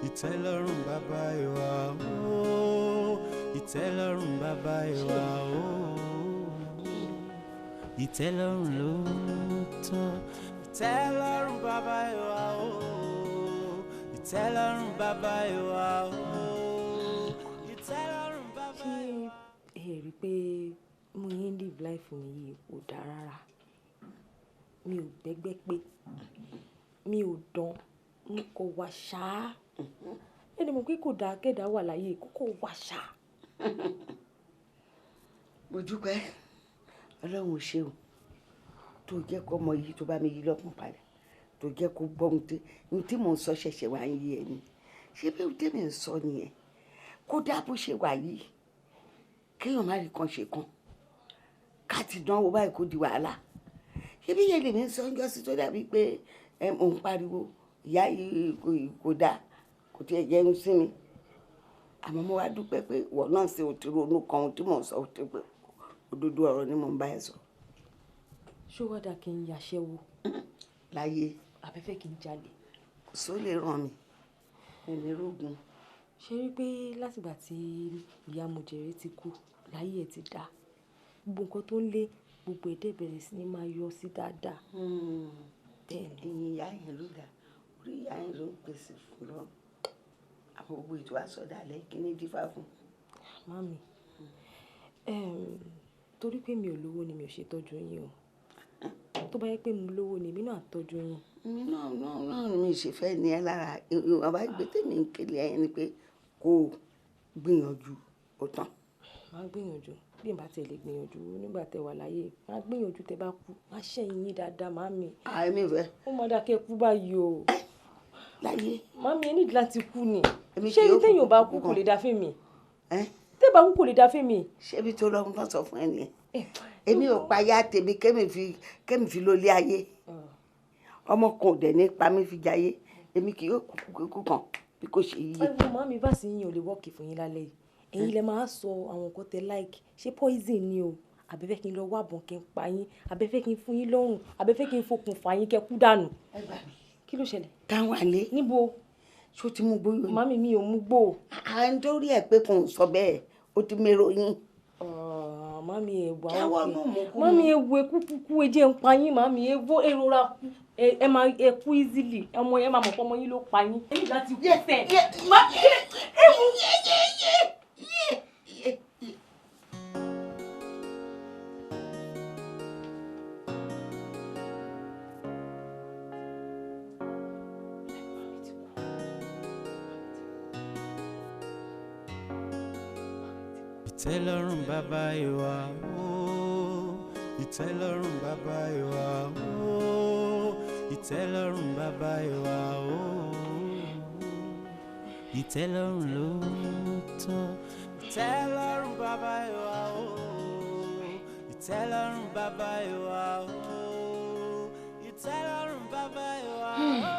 ìtẹ́lọ́rùn bàbá ìwà ooo, ìtẹ́lọ́rùn bàbá ìwà ooo, ìtẹ́lọ́rùn ló tọ́, ìtẹ́lọ́rùn bàbá ìwà ooo, ìtẹ́lọ́rùn bàbá ìwà ooo, ìtẹ́lọ́rùn bàbá ìwà. Ṣé ẹ rí i pé mo yín live life mi yìí kò dáa rárá mi ò gbẹ́gbẹ́ pé mi ò dán n kò wá ṣáá ẹni mo pé kò dáa kẹ́dà wà láyé kókó wá ṣáá. Mo dúpẹ́ Ọlọ́run ò ṣeun tó jẹ́ kó ọmọ yìí tó bá mi yí lọ́kàn padà tó jẹ́ kó gbọ́ ohun tí mò ń sọ ṣẹ̀ṣẹ̀ wá ń yé ẹni ṣé bí ohun tèmi ń sọ nìyẹn kó dáa bó ṣe wà yìí kéèyàn má rí kan ṣe kan ká ti dánwò báyìí kó di wàhálà ṣebí yẹn lèmi ń sọ ń jọ́sí tó dàbí pé mò ń pariwo ìyá yìí kò dáa kò tiẹ̀ jẹun sí mi àmọ́ mo wá dúpẹ́ pé ìwọ náà ṣe òtí ronú kan ohun tí mò ń sọ òtí pé òdodo ọ̀rọ̀ ni mò ń bá ẹ sọ. ṣó wá dáa kí n yàṣẹ́wó. láyé àbẹ́fẹ́ kí n jalè. kò só lè ràn mí ẹni rógun. ṣe rí pé látìgbà tí ìyá Mojèrè ti kú láyé ẹ̀ ti dá gbogbo nǹkan tó ń lé gbogbo èdè bẹ̀rẹ̀ sí ni máa yọ sí dáadáa. ẹ̀yin ìyá yẹn ló dà orí ìyá yẹn ló ń pèsè fún lọ àwọn gbogbo ètò àsọdálẹ̀ kí ní dífá fún. Mami torí pé mi ò lówó ni mi ò ṣe tọ́jú yín o tó bá yẹ pé mo lówó ni èmi náà tọ́jú yín. mi náà mi ṣe fẹ́ ní ẹ lára àbá gbé tèmi ń kéde ẹ̀yẹn ni pé kó o gbìyànjú ó tán. máa gbìyànjú bí n bá tẹ̀ lè gbìyànjú nígbà tẹ wà láyé máa gbìyànjú tẹ bá kú máa ṣẹ́yìn yín dáadáa Mami. àìmí fẹ́. ó máa dá kẹ́ kú báyìí o. láyé. Mami ẹ nídìí láti kú ni ṣé ibi téèyàn bá kú kò lè dá fún mi. tẹ́ bá kú kò lè dá fún mi. ṣébi tó lọ́mú tó sọ fún ẹ nìyẹn èmi ò payá tèmi kémi fi lólé ayé ọmọ kan ò dẹ̀ ní pa mí fi jayé èmi kì yóò kú kan bí kò ṣe yíyẹ. ẹ̀gbọ́n Mami bá sì yín ò lè wọ́ọ̀kì fún yín lálẹ́ yìí ẹ̀yin lẹ máa sọ àwọn nǹkan tẹ like ṣé poison ni o àbẹ́fẹ́ kí n lọ wá bọ̀n kí n pa yín àbẹ́fẹ́ kí n fún yín lọ́rùn àbẹ́fẹ́ kí n fokùn fà yín kẹ́ kú dànù. kí ló ṣẹlẹ̀. táwọn àlè. níbo. ṣó ti mú gbó yòó. Mami mi ò mú gbó. à ń dórí ẹ pé kò ń sọ bẹ́ẹ̀ ó ti mèrò yín. Mami ewu Jáwọ́ nù mú kú. Mami ewu kúkú eje ń pa yín mami ewu erora kú ẹ máa ẹ kú easily ọmọ yẹn máa mọ̀ pé ọmọ yín ló pa yín. Èyí láti kú sẹ́ má ewu. Ìtẹ́lọ́rùn bàbá ìwà ooo, ìtẹ́lọ́rùn bàbá ìwà ooo, ìtẹ́lọ́rùn bàbá ìwà ooo, ìtẹ́lọ́rùn ló tọ́. Ìtẹ́lọ́rùn bàbá ìwà ooo, ìtẹ́lọ́rùn bàbá ìwà ooo, ìtẹ́lọ́rùn bàbá ìwà ooo.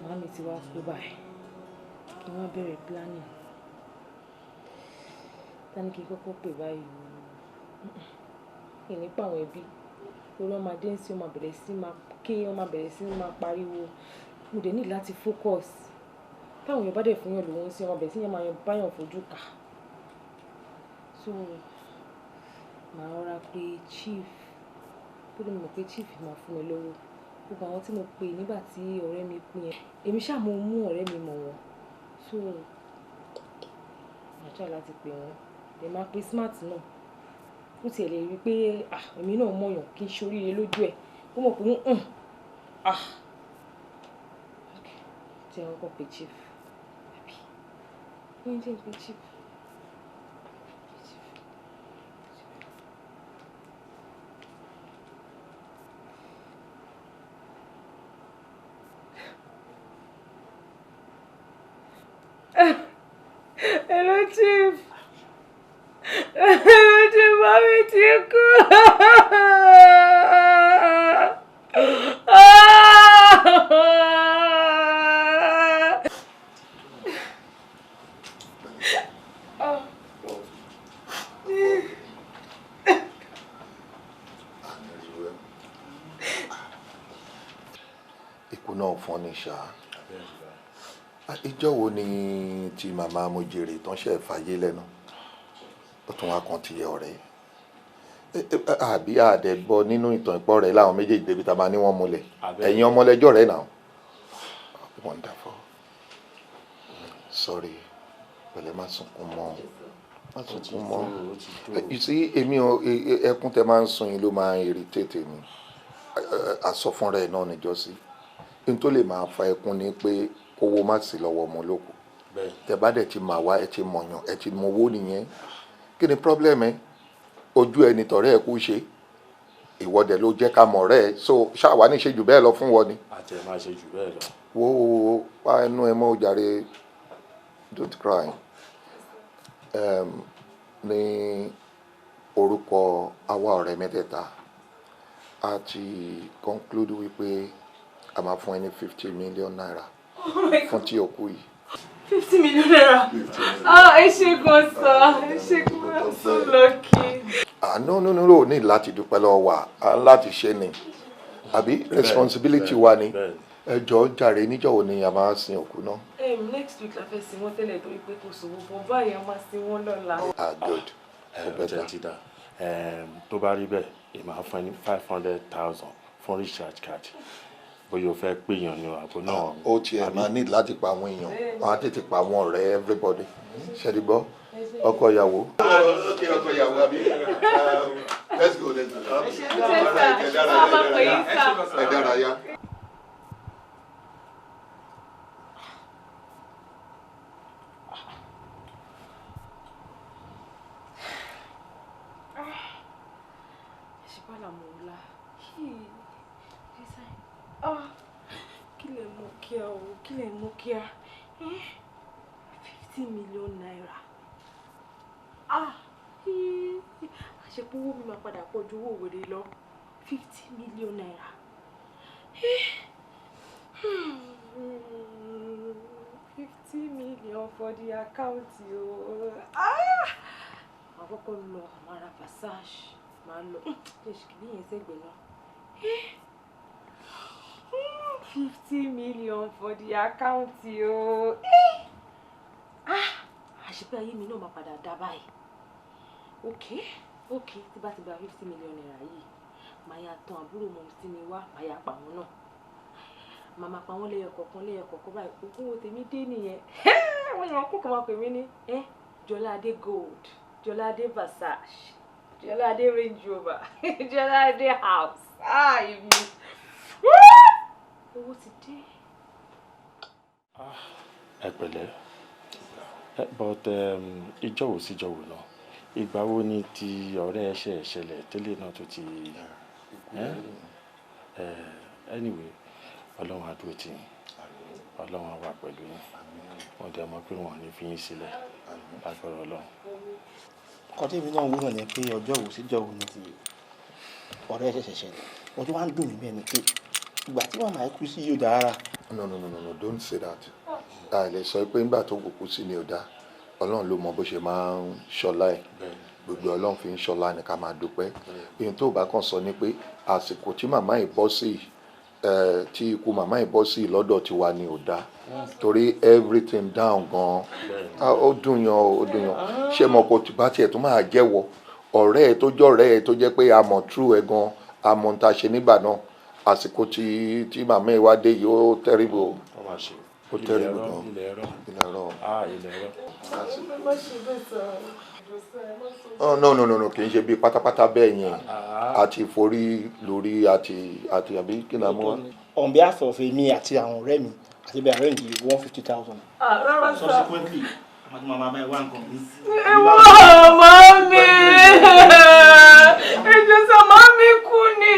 Mami ti wá kú báyìí kí wọ́n bẹ̀rẹ̀ planning. Tani kí kọ́kọ́ pè báyìí kí nípa àwọn ẹbí torí ọmọ adé ń sí ọmọ bẹ̀rẹ̀ sí máa ké ọmọ bẹ̀rẹ̀ sí máa pariwo mo dẹ̀ ní láti focus táwọn èèyàn bá dẹ̀ fún yàn lòun sí ọmọ bẹ̀rẹ̀ sí yàn máa yan báyàn fojú kà so màá rọra pé chief tó lè mọ̀ pé chief máa fún mi lówó gbogbo àwọn tí mo pè nígbà tí ọ̀rẹ́ mi kú yẹn èmi ṣáà mo mú ọ̀rẹ́ mi mọ̀ wọ́n so màá ṣáà láti pè wọ́n ẹ máa pe smart náà ó tiẹ̀ lè rí i pé èmi náà mọ̀yàn kí n ṣoríire lójú ẹ̀ ó mọ̀ pé tí àwọn kan pe chief àbí wọ́n jẹ́ pe chief. Hello, Chief. Chief, mami ti kú. Ikú náà fọ́n ní ṣáá. Ìjọ́ wo ni ti màmá Mojèrè tán ṣe fàyè lẹ́nu ó tún wá kan ti yẹ ọ̀rẹ́ àbí àdẹ̀gbọ́ nínú ìtàn ìpọ́ rẹ̀ láwọn méjèèjì débi tá a máa ní wọ́n múlẹ̀ ẹ̀yin ọmọlẹ́jọ́ rẹ̀ náà. Wonderful. Sorry pẹ̀lẹ́ má sunkún mọ́ má sunkún mọ́ you see èmi ẹkún tẹ máa ń sun yín ló máa ń irritate mi àsọfúnra ẹ̀ náà níjọ́sí n tó lè máa fa ẹkún ni pé owó má sí lọ́wọ́ ọmọ olóko tẹ bá dẹ̀ ti mà wá ẹ ti mọ̀yàn ẹ ti mọ owó nìyẹn kí ni problem ẹ ojú ẹni tọ̀rẹ́ ẹ kú ṣe ìwọ́dẹ̀ ló jẹ́ ká mọ̀ rẹ́ ẹ so ṣáwa ní ṣe jù bẹ́ẹ̀ lọ fún wọn ni. àti ẹ̀ máa ṣe jù bẹ́ẹ̀ lọ. wo pa ẹnu ẹ mọ́ ó jàre don't cry ní orúkọ àwa ọ̀rẹ́ mẹ́tẹ̀ẹ̀ta a ti conclude wípé a máa fún ẹ ní 50 million naira fún tí o kú yìí. 50 million naira. Ẹ ṣé gan sir. Ẹ ṣé gan, I'm so lucky. No, ní láti dúpẹ́ lọ́wọ́ wa láti ṣe ni àbí responsibility wa ni ẹ jọ̀ọ́ jàre níjọ́ wo ni a máa sin òkú náà. Next week la fẹ́ sin wọ́n tẹ́lẹ̀ torí pé kò sówó bọ́ báyìí a máa sin wọ́n lọ́la. Good. Ọ̀tẹ̀ ti dà tó bá rí bẹ́ẹ̀ èèmọ̀ á fún ẹ ní 500,000 fún recharge card bóyá o fẹ́ pèèyàn ni àbò náà. Ó tiẹ̀ máa ní láti pa àwọn èèyàn wọ́n á tètè pa àwọn ọ̀rẹ́ everybody ṣẹ́dígbọ́ ọkọ ìyàwó. Okay, ọkọ ìyàwó àbí let's go. Ẹ dára yá. Kí lè mú kíá 50 million naira. Àṣepọ̀ owó mi máa padà pọ̀ ju owó wèrè lọ 50 million naira. 50 million for the account o. Àkọ́kọ́ lọ máa ra passage máa lọ ṣèṣìkì yẹn sẹ́gbẹ̀ẹ́ náà. 50 million for the account o. àṣepẹ́ ayé mi náà máa padà dá báyìí. ok tí bá ti gba 50 million naira yìí màá yà tán àbúrò mọ̀ sí mi wá màá yà pa wọn náà màmá pa wọn lẹ́yọ kọ̀ọ̀kan báyìí ogún wo tèmi dé nìyẹn wọ́n yàn kó kàn máa pè mí ní Jọládé Gold, Jọládé Versace, Jọládé Range Rover, Jọládé House. Èmi owó ti dé. Ẹ pẹ̀lẹ́ but ìjọ wo síjọ wo náà ìgbà wo ni ti ọ̀rẹ́ ẹ̀ṣẹ̀ ṣẹlẹ̀ tẹ́lẹ̀ náà tó ti anyway Ọlọ́run á dúró tì yín Ọlọ́run á wà pẹ̀lú yín wọ́n dẹ̀ mọ̀ pé wọ́n ò ní fi yín sílẹ̀ lágbára Ọlọ́run. kọ́tí mi náà wúrọ̀ ní pé ọjọ́ wo síjọ́ wo ni ti ọ̀rẹ́ ẹ̀ṣẹ̀ ṣẹlẹ̀ wọ́n tó wá ń dùn mí bẹ́ẹ̀ ni pé ìgbà tí màmá kú sí yóò dára. No, don't say that. Lè sọ pé nígbà tó kúkú sí ni ò dá Ọlọ́run ló mọ bó ṣe máa ń ṣọlá ẹ̀ gbogbo Ọlọ́run fi ń ṣọlá ni ká máa dúpẹ́ èyí tó bá kàn sọ ni pé àsìkò tí màmá yìí bọ́ sí tí ikú màmá yìí bọ́ sí lọ́dọ̀ tiwa ni ò dá torí everything down gan ó dùn yan ṣé mo kò bá tiẹ̀ tó máa jẹ́wọ́ ọ̀rẹ́ ẹ̀ tó jọ̀rẹ́ ẹ̀ tó jẹ́ pé a mọ̀ true ẹ̀ gan a mọ̀ ń ta ṣe nígbà náà àsìkò tí màmá yìí wá dé yìí ó terrible ó terrible gan ilẹ̀ ẹ̀rọ. Oh no kì í ṣe bí pátápátá bẹ́ẹ̀ yẹn àti forí lórí àti àbí kí ni a mú wa. On behalf of èmi àti àwọn ọ̀rẹ́ mi àti bí arrange 150,000. Rárá sá. Subsequently màmá bá wá nǹkan mi. Mami ẹjọ́ sọ mami kú ni.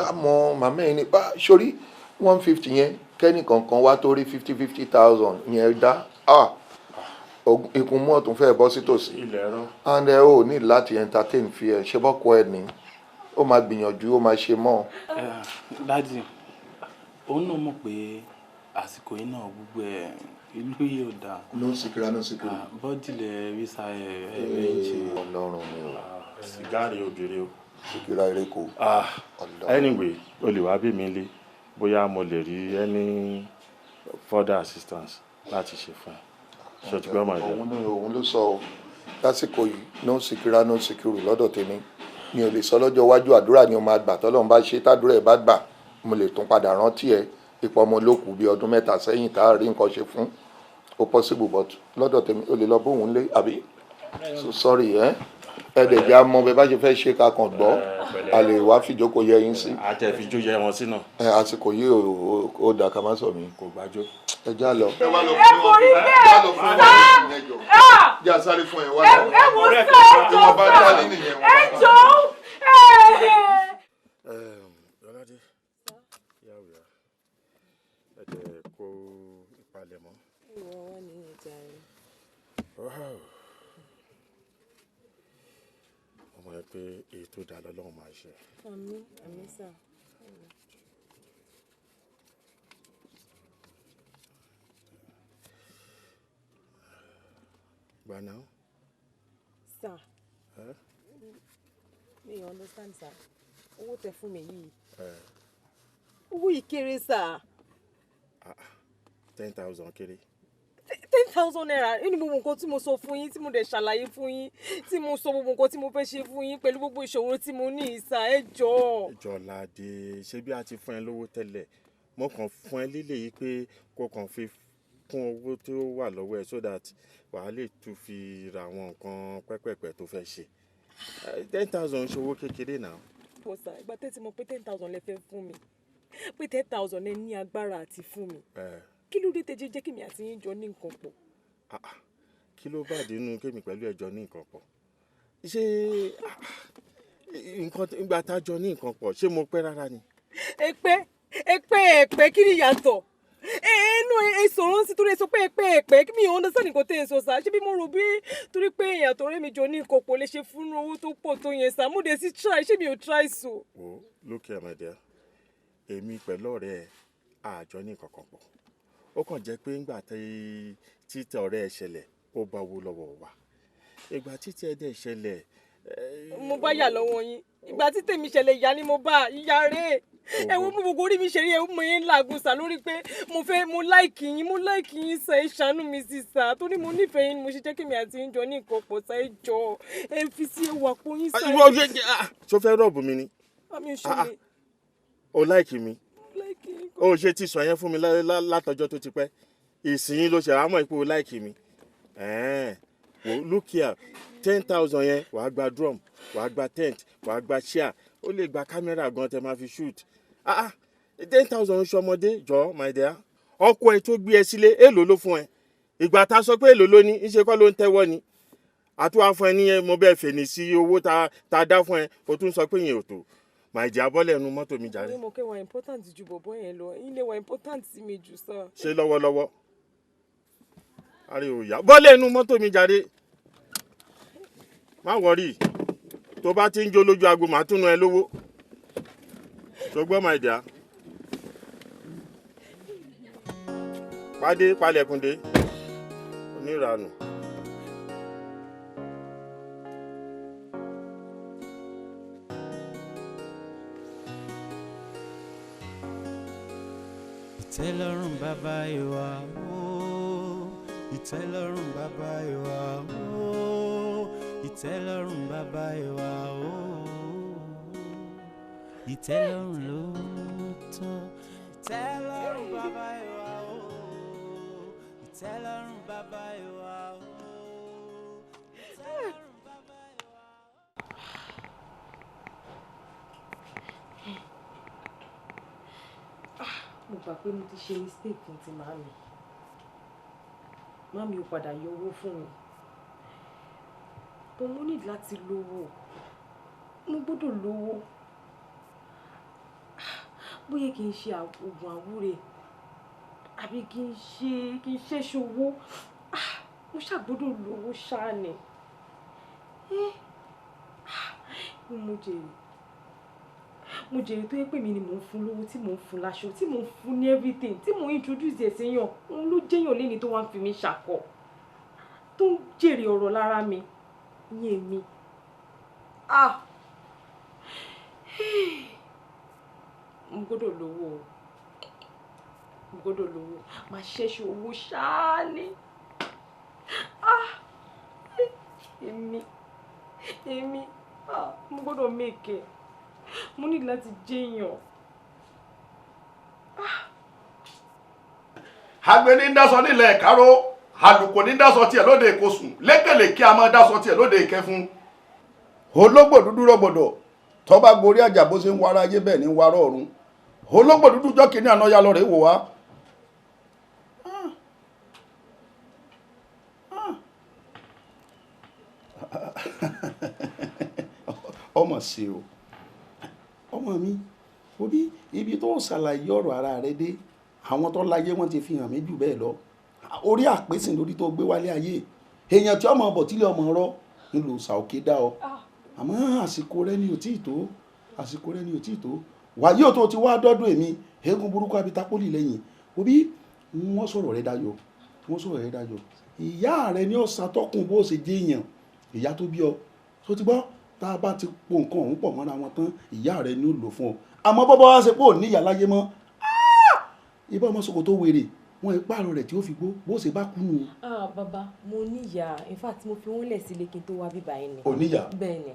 àmọ́ màmá yìí ni sórí 150 yẹn kẹ́nì kankan wá tó rí 50,000 yẹn dá ikùn mọ́ ọ̀tún fẹ́ bọ́ sí tòsí and ó ní láti entertain fi ẹ̀ ṣe bọ́kọ ẹ̀ ní ó máa gbìyànjú ó máa ṣe mọ́. dádì òun náà mọ̀ pé àsìkò yìí náà gbogbo ẹ̀ ìlú yìí ò dáa. no sikira. bọ́dì lẹ̀ rí sa ẹ̀ẹ́dẹ́gbẹ̀jì. Ọlọ́run mi ò. sìgáàrì ògiri o. sikira ereko. anyway o lè wá bí mi lé bóyá mo lè rí any further assistance láti ṣe fún ẹ. ṣètìgbọ́n máa jẹ́. òun ló sọ lásìkò yìí no sikira no sikiru lọ́dọ̀ tèmi mi ò lè sọ lọ́jọ́ iwájú àdúrà ni o máa gbà tọ́lọ́run bá ṣe tádúrà ẹ̀ bá gbà mo lè tún padà rántí ẹ ipò ọmọ olókùú bíi ọdún 3 sẹ́yìn tá a rí nǹkan ṣe fún ó possible but lọ́dọ̀ tèmi o lè lọ bóun lé àbí so sorry ẹ̀ẹ́dẹ̀jẹ̀ á mọ bẹ́ẹ̀ bá ṣe fẹ́ ṣe ká kàn gbọ́ a lè wá fìjókòó yẹ yín sí. àtẹ̀fíjó yẹ wọn sí náà. àsìkò yìí ó dà ká má sọ mí. kò gbájó. ẹ já lọ. ẹ kò rí bẹ́ẹ̀ sá já sáré fún ẹ wá. ẹ wò sá ẹ jọ Jọládé yàwó ya ẹ jẹ́ kó ìpalẹ̀mọ́. ìwọ wọn ní ìjà rẹ. ọmọ ẹ pé èyí tó dáa lọ́lọ́run máa ṣe. àmín sà. gbà náà. sà mi ò understand sà owó tẹ fún mi yìí owó yìí kéré sà. 10,000 kéré. 10,000 naira nínú gbogbo nǹkan tí mo sọ fún yín tí mo dẹ̀ ṣàlàyé fún yín tí mo sọ gbogbo nǹkan tí mo fẹ́ ṣe fún yín pẹ̀lú gbogbo ìṣòro tí mo ní ìsà ẹ jọ̀ọ́. Jọládé ṣé bí a ti fún ẹ lówó tẹ́lẹ̀ mo kàn fún ẹ lílé yìí pé kó kàn fi kún owó tó wà lọ́wọ́ ẹ so that wàá lè tún fi ra àwọn nǹkan pẹ́pẹ́pẹ́ tó fẹ́ ṣe 10,000 ṣòwò kékeré náà. bó sà ìgbà tẹ́tí mo pé 10,000 lẹ fẹ́ fún mi pé 10,000 ẹ ní agbára àti fún mi kí ló dé tẹ́jẹ́ jẹ́ kí mi àti yín jọ ní nǹkan pọ̀. kí ló bá dínú kémi pẹ̀lú ẹjọ́ ní nǹkan pọ̀ ṣé nǹkan ìgbà tá a jọ ní nǹkan pọ̀ ṣé mo pẹ́ rárá ni. èpè kí ni ìyàtọ̀ inú ìsọ̀rọ̀ sí torí ẹ sọ pé èpè kí mi ò understand nǹkan tẹ́ ẹ sọ sá ṣé bí mo rò bí torí pé èèyàn tó rí mi jọ ní nǹkan pọ̀ lè ṣe fún owó tó pọ̀ tó yẹn sá mo dé sí try ṣé mi ò try so. o lókè ẹ̀mẹ̀dẹ́ èmi pẹ̀lú ọ̀rẹ́ àjọ ní nǹkan kan pọ̀ ó kàn jẹ́ pé ńgbà títẹ ọ̀rẹ́ ẹ ṣẹlẹ̀ ó bá owó lọ́wọ́ wa ìgbà títẹ ẹ dẹ̀ ṣẹlẹ̀. mo bá yà lọ́wọ́ yín ìgbà tí tèmi ṣẹlẹ̀ ìyá ni mo bá ìyá rẹ̀ ẹ wo bí gbogbo orí mi ṣe rí ẹ mo yẹn làágùn sá lórí pé mo láìkì yín sá ẹ ṣàánú mi sí sá torí mo nífẹ̀ẹ́ yín mo ṣe jẹ́ kí mi àti yín jọ ní nǹkan pọ̀ sá ẹ jọ ẹ fi sí ewu àpò yín sá. ṣó fẹ́ rọ̀bù mi ni o láìkì mi o ṣe ti sọ yẹn fún mi látọjọ́ tó ti pẹ́ ìsìn ló ṣe àmọ́ ipò láìkì mi look here 10,000 yẹn wàá gba drum wàá gba tent wàá gba chair ó lè gba kámẹ́rà gan tẹ máa fi shoot 10,000 ṣọmọdé jọ my dear ọkọ ẹ tó gbé ẹ sílé èlò ló fún ẹ ìgbà tá a sọ pé èlò ló ní ìṣe kọ́ ló ń tẹ́wọ́ ni àtúwà fún ẹ níyẹn mo bẹ́ẹ̀ fèní sí owó tá a dá fún ẹ o tún sọ pé yẹn ò tó my dear bọ́lẹ̀ ẹnu mọ́tò mi jàre. mo kẹ́ wà important ju bọ̀bọ́ yẹn lọ ilé wà important sí mi jù sá. ṣé lọ́wọ́lọ́wọ́ ariwo ya bọ́lẹ̀ ẹnu mọ́tò mi jàre má wọrí tó bá ti ń jó lójú aago màá túnú ẹ lówó ṣùgbọ́n my dear pàdé palẹ̀kùndé oníranù. ìtẹ́lọ́rùn bàbá ìwà ooo ìtẹ́lọ́rùn bàbá ìwà ooo ìtẹ́lọ́rùn bàbá ìwà ooo ìtẹ́lọ́rùn ló tọ́ ìtẹ́lọ́rùn bàbá ìwà ooo ìtẹ́lọ́rùn bàbá ìwà ooo ìtẹ́lọ́rùn bàbá ìwà. mo gbà pé mo ti ṣe mistake fún ti màmí ò padà yọ owó fún mi but mo need láti lówó mo gbọ́dọ̀ lówó bóyá kí n ṣe oògùn àwúre àbí kí n ṣe ṣòwò mo ṣàgbọ́dọ̀ lówó ṣáà ni mo jèrè tó yẹ pé mi ni mò ń fún lówó tí mò ń fún láṣọ tí mò ń fún ní everything tí mò ń introduce ẹ̀ séyàn òun ló jẹ́yàn léni tó wá ń fi mi ṣàkọ tó ń jèrè ọ̀rọ̀ lára mi ìyẹn mi mo gbọ́dọ̀ lówó máa ṣẹ́ṣe owó ṣáá ni èmi mo gbọ́dọ̀ make it mo ní láti jẹyàn. agbe ní dásọ nílẹ̀ ìkáró àlùkò ní dásọ tiẹ̀ lóde ìkosùn lékèlèké a máa dásọ tiẹ̀ lóde ìkẹfun. ológbò dúdú rọgbọdọ tó bá gorí àjà bó ṣe ń wára ayé bẹ́ẹ̀ ní wárọ ọ̀run ológbò dúdú jọ́ kìíní àná ya lọ rèé wò wá. ọmọ ṣe o ọmọ mi òbí ibi tó ṣàlàyé ọ̀rọ̀ ara rẹ dé àwọn tó láyé wọn ti fi hàn mí jù bẹ́ẹ̀ lọ orí àpèsìn lórí tó gbé wálé ayé èèyàn tí ọmọ ọbọ tílé ọmọ rọ nílò ṣàòkè dá ọ àmọ́ àsìkò rẹ ni ò tí ì tó wàyí ò tó ti wá dọ́dún èmi eégún burúkú abitapoli lẹ́yìn òbí wọ́n sọ̀rọ̀ rẹ dayọ̀ ìyá rẹ ní ọ̀sán tọkùn bó ṣe jẹ́ èèyàn ìyá tó bí ọ tó ti gbọ́ tá a bá ti po nǹkan ọ̀hún pọ̀ mọ́ra wọn tán ìyá rẹ ní ó lò fún ọ àmọ́ bọ́bá wá ṣe pé ò ní ìyá láyé mọ́ ibà ọmọ sọkò tó wèrè wọn ipá àrùn rẹ tí ó fi gbó bó ṣe bá kú nù. bàbá mo níyà in fact mo fi wọn lẹ̀ sílé kí n tó wá bíbá yín ni. ò níyà bẹ́ẹ̀ ni.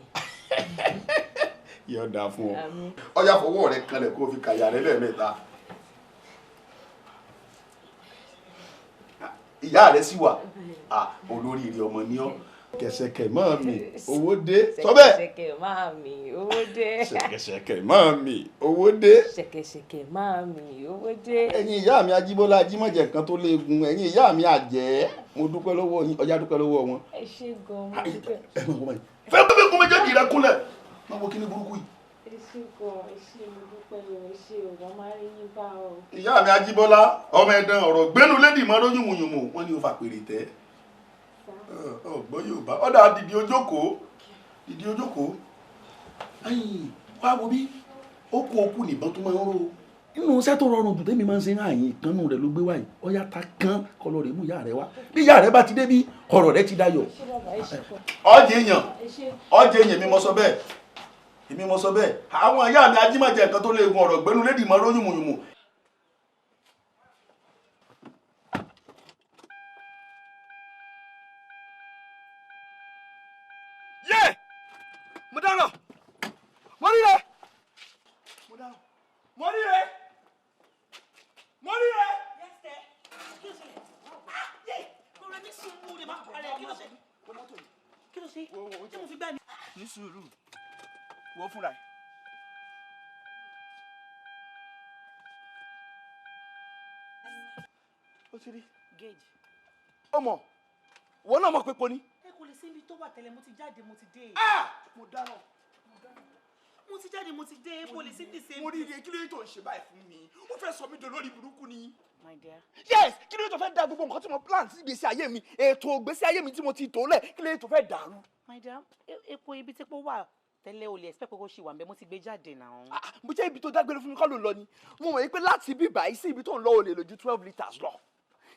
yóò dáa fún ọ ọyá fọwọ́ rẹ kanlẹ̀ kó o fi kàyà rẹ lẹ́ẹ̀mẹ́ta ìyá rẹ sì wà olóríire ọmọ ní ọ ṣẹ̀kẹ̀ṣẹ̀kẹ̀ máa mi owó dé sọ bẹ́ẹ̀. ṣẹ̀kẹ̀ṣẹ̀kẹ̀ máa mi owó dé. ṣẹ̀kẹ̀ṣẹ̀kẹ̀ máa mi owó dé. ṣẹ̀kẹ̀ṣẹ̀kẹ̀ máa mi owó dé. ẹ̀yin ìyá mi ajíbọ́lá ajímọ̀jẹ̀ kan tó léegun ẹ̀yin ìyá mi àjẹ́ mo dúpẹ́ lọ́wọ́ yín ọjà dúpẹ́ lọ́wọ́ wọn. ẹ ṣé gan mo dúpẹ́. fẹ́ kún méjèèjì rẹ kúnlẹ̀ máa wo kíní burúkú yìí. ẹ ṣé gan ẹ ṣé mo dúpẹ́ ẹ ṣé ọ̀gá máa rí yín bá ọ. ìyá mi ajíbọ́lá ọmọ ẹ̀dán ọ̀rọ̀ gbénu lédì mọ́ lóyún mùyùmù wọ́n ní o fà pèrè tẹ́ ọgbọ́n Yorùbá ọ̀dà dìdí ojókòó wá wo bí okùn nìbọn tó máa ń ró nínú iṣẹ́ tó rọrùn jù tẹ́mi máa ń ṣe àyìn ìkànnù rẹ̀ ló gbé wáyé ọ̀yá ta kán kọlọ rẹ̀ mú ìyá rẹ̀ wá bí ìyá rẹ̀ bá ti dé bí ọ̀rọ̀ rẹ̀ ti dayọ̀ ọ̀jẹ̀ èèyàn mi mọ́ sọ bẹ́ẹ̀ èmi mo sọ bẹ́ẹ̀ àwọn ìyá mi ajímọ̀jẹ̀ nǹkan tó lè gun ọ̀rọ̀ gbẹ́nu lédì mọ́ lóyún mùyùmù. yé mo dáná mo rí rẹ mo dáná mo rí rẹ mo rí rẹ. kí ló ṣe ṣé mo fi gbá ni. ní sùúrù wọ́n fúnra ẹ̀. ó ti rí. gauge. ọmọ wọn náà mọ̀ pé poni. ẹ kò lè sí ibi tó wà tẹ́lẹ̀ mo ti jáde mo ti dé. mo dáná mo ti jáde mo ti dé kò lè sí dìse. mo rí iye kí ló yẹ tó ń ṣe báyìí fún mi ó fẹ́ sọ mí dolórí burúkú ni. my dear. yes kí ló yẹ tó fẹ́ da gbogbo nǹkan tí mo plan sí ìgbésí ayé mi ètò ìgbésí ayé mi tí mo ti tò lẹ̀ kí ló yẹ tó fẹ́ dàrú. my dear epo ibi tí epo wà tẹ́lẹ̀ o lè expect pé kó ṣì wà ń bẹ mo ti gbé jáde náà. mo jẹ́ ibi tó dágbére fún mi kọ́ ló ń lọ ni mo mọ̀ pé láti ibi báyìí sí ibi tó ń lọ o lè lò ju 12 litres lọ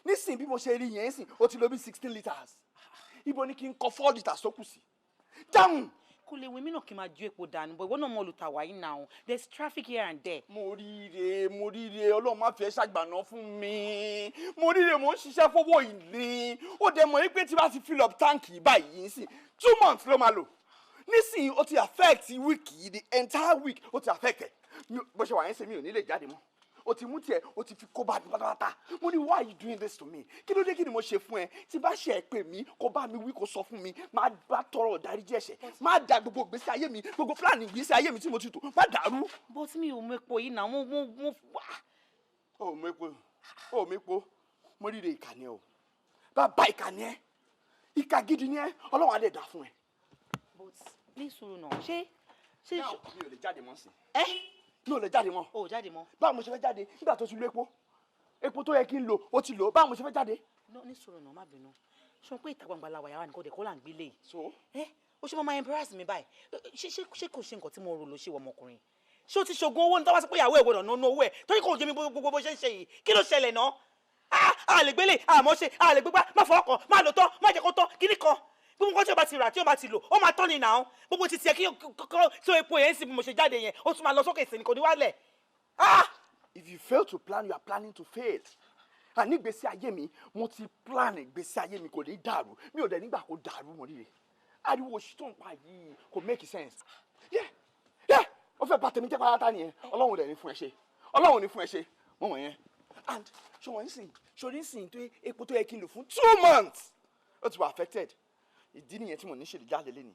nísìnyí bí mo ṣe rí yẹn sìn o ti lò bí 16 litres ibo ni kí n kọ 4 litres tó kù sí dáhùn. kò lè wé mí náà kí n máa ju epo dànù bọ̀ ìwọ náà mọ olùtàwá yìí náà there is traffic here and there. mo ríire ọlọ́run má fi ẹ́ ṣàgbàná fún mi mo ríire mo ń ṣiṣẹ́ fowó ìlé ó dẹ̀ mọ̀ pé tí bá ti fill up tank báyìí sí 2 months ló máa lò nísìnyí ó ti affect week yìí the entire week ó ti affect ẹ̀ bó ṣe wà yẹn ṣe mi ò ní lè jáde mọ́ o ti mú tiẹ̀ o ti fi kó bá mi pátápátá mo ní why are you doing this to me kí ló dé kí ni mo ṣe fún ẹ tí bá ṣe ẹ pè mí kó bá mi wí kó sọ fún mi máa bá tọrọ ìdáríjì ẹ̀ṣẹ̀ máa da gbogbo ìgbésí ayé mi gbogbo plan ìgbésí ayé mi tí mo ti tò má dàrú. bó tí mi ò mọ epo yìí náà mo wà. o ò mọ epo mo rí ire ìkànnì ẹ o bàbá ìkànnì ẹ ìkà gidi ni ẹ ọlọ́run á lè dà fún ẹ. but ní sùúrù náà ṣé. mi ò lè jáde mọ́ sí. mi ò lè jáde mọ́. o ò jáde mọ́. báwo mo ṣe fẹ́ jáde nígbà tó ti lo epo tó yẹ kí n lò ó ti lò báwo mo ṣe fẹ́ jáde. ní sùúrù náà má bínú ṣé pé ìta gbangba la wà yàrá nìkan dẹ̀ kó là ń gbélé. so. ó ṣe máa embarrass mi báyìí ṣé kò ṣe nǹkan tí mo rò ló ṣe wọ ọmọkùnrin ṣé o ti ṣògùn owó ní tọ́wọ́ sí pé ìyàwó ẹ̀ gbọ́dọ̀ nánú owó ẹ̀ torí kò jẹ́ mi gbogbo bó ṣe ń ṣe yìí kí ló ṣẹlẹ̀ náà a lè gbélé àmọ́ ṣe a lè gbégbá má fọwọ́ kan má lò tán má jẹ́ kó tán kíní kan gbogbo nǹkan tí o bá ti rà tí o bá ti lò ó máa tán ni nà án gbogbo ti tiẹ̀ kí tó epo yẹn sì bí mo ṣe jáde yẹn ó tún máa lọ sókè sí ni kò ní wálẹ̀. if you fail to plan you are planning to fail àní ìgbésí ayé mi mo ti plan ìgbésí ayé mi kò ní dàrú mi ò dẹ̀ nígbà kó dàrú mo ríre ariwo òṣì tó ń pa yìí kò make sense ó fẹ́ bá tèmi jẹ́ pátá nìyẹn ọlọ́run dẹ̀ ní fún ẹ ṣe ọlọ́run ní fún ẹ ṣe mo mọ̀ yẹn and ṣọwọ́n yín sìn ṣọrí sìn tó epo tó yẹ kí n lò fún 2 months ó ti wà affected ìdí nìyẹn tí mo ní ṣe lè jáde lé ni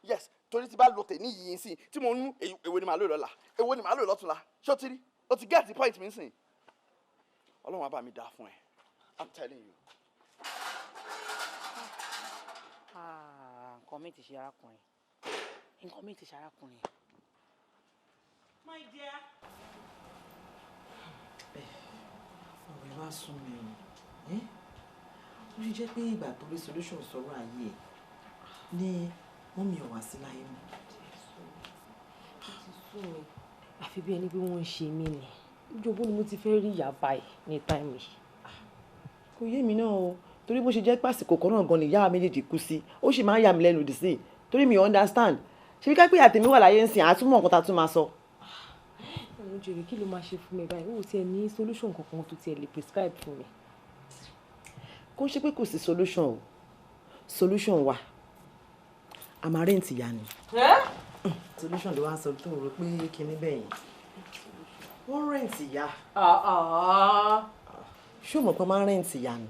yes torí tí bá lo tè ní yìí sìn tí mo ń èwo ni màá lò lọ́la èwo ni màá lò lọ́túnla ṣó ti rí ó ti get the point mi sìn ọlọ́run á bá mi dá fún ẹ I'm telling you. nǹkan mi ti ṣe arákùnrin nǹkan mi ti ṣe arákùnrin. my dear. ọ̀rẹ́ wá sún mi o ó ṣe jẹ́ pé ìgbà tó rí solution sọ̀rọ̀ ayé ẹ̀ ní wọ́n mi ò wá sí láyé mọ́. àfi bí ẹni pé wọ́n ń ṣe mí ni ìjọba ni mo ti fẹ́ rí ìyá báyìí ní táìmù yìí. kò yé mi náà o torí bó ṣe jẹ́ pàṣípò kan náà gan ni ìyá méjèèjì kú sí ó sì máa ń yà mí lẹ́nu dì sí i torí mi ò understand ṣe bí ká pé àtẹ̀mí wà láyé ń sìn àtúmọ̀ nǹkan tá a tún máa sọ. àwọn jèrè kí ló máa ṣe fún mi báyìí ó tiẹ̀ ní solution kankan tó tiẹ̀ lè prescribe fún mi. kó ṣe pé kò sí solution o solution wà a máa rẹ́ǹtì ìyá ni. solution ló wá sọ tó rò pé kinní bẹ́ẹ̀ yẹn wọ́n rẹ́ǹtì ìyá. ṣé o mọ̀ pé máa rẹ́ǹtì ìyá ni.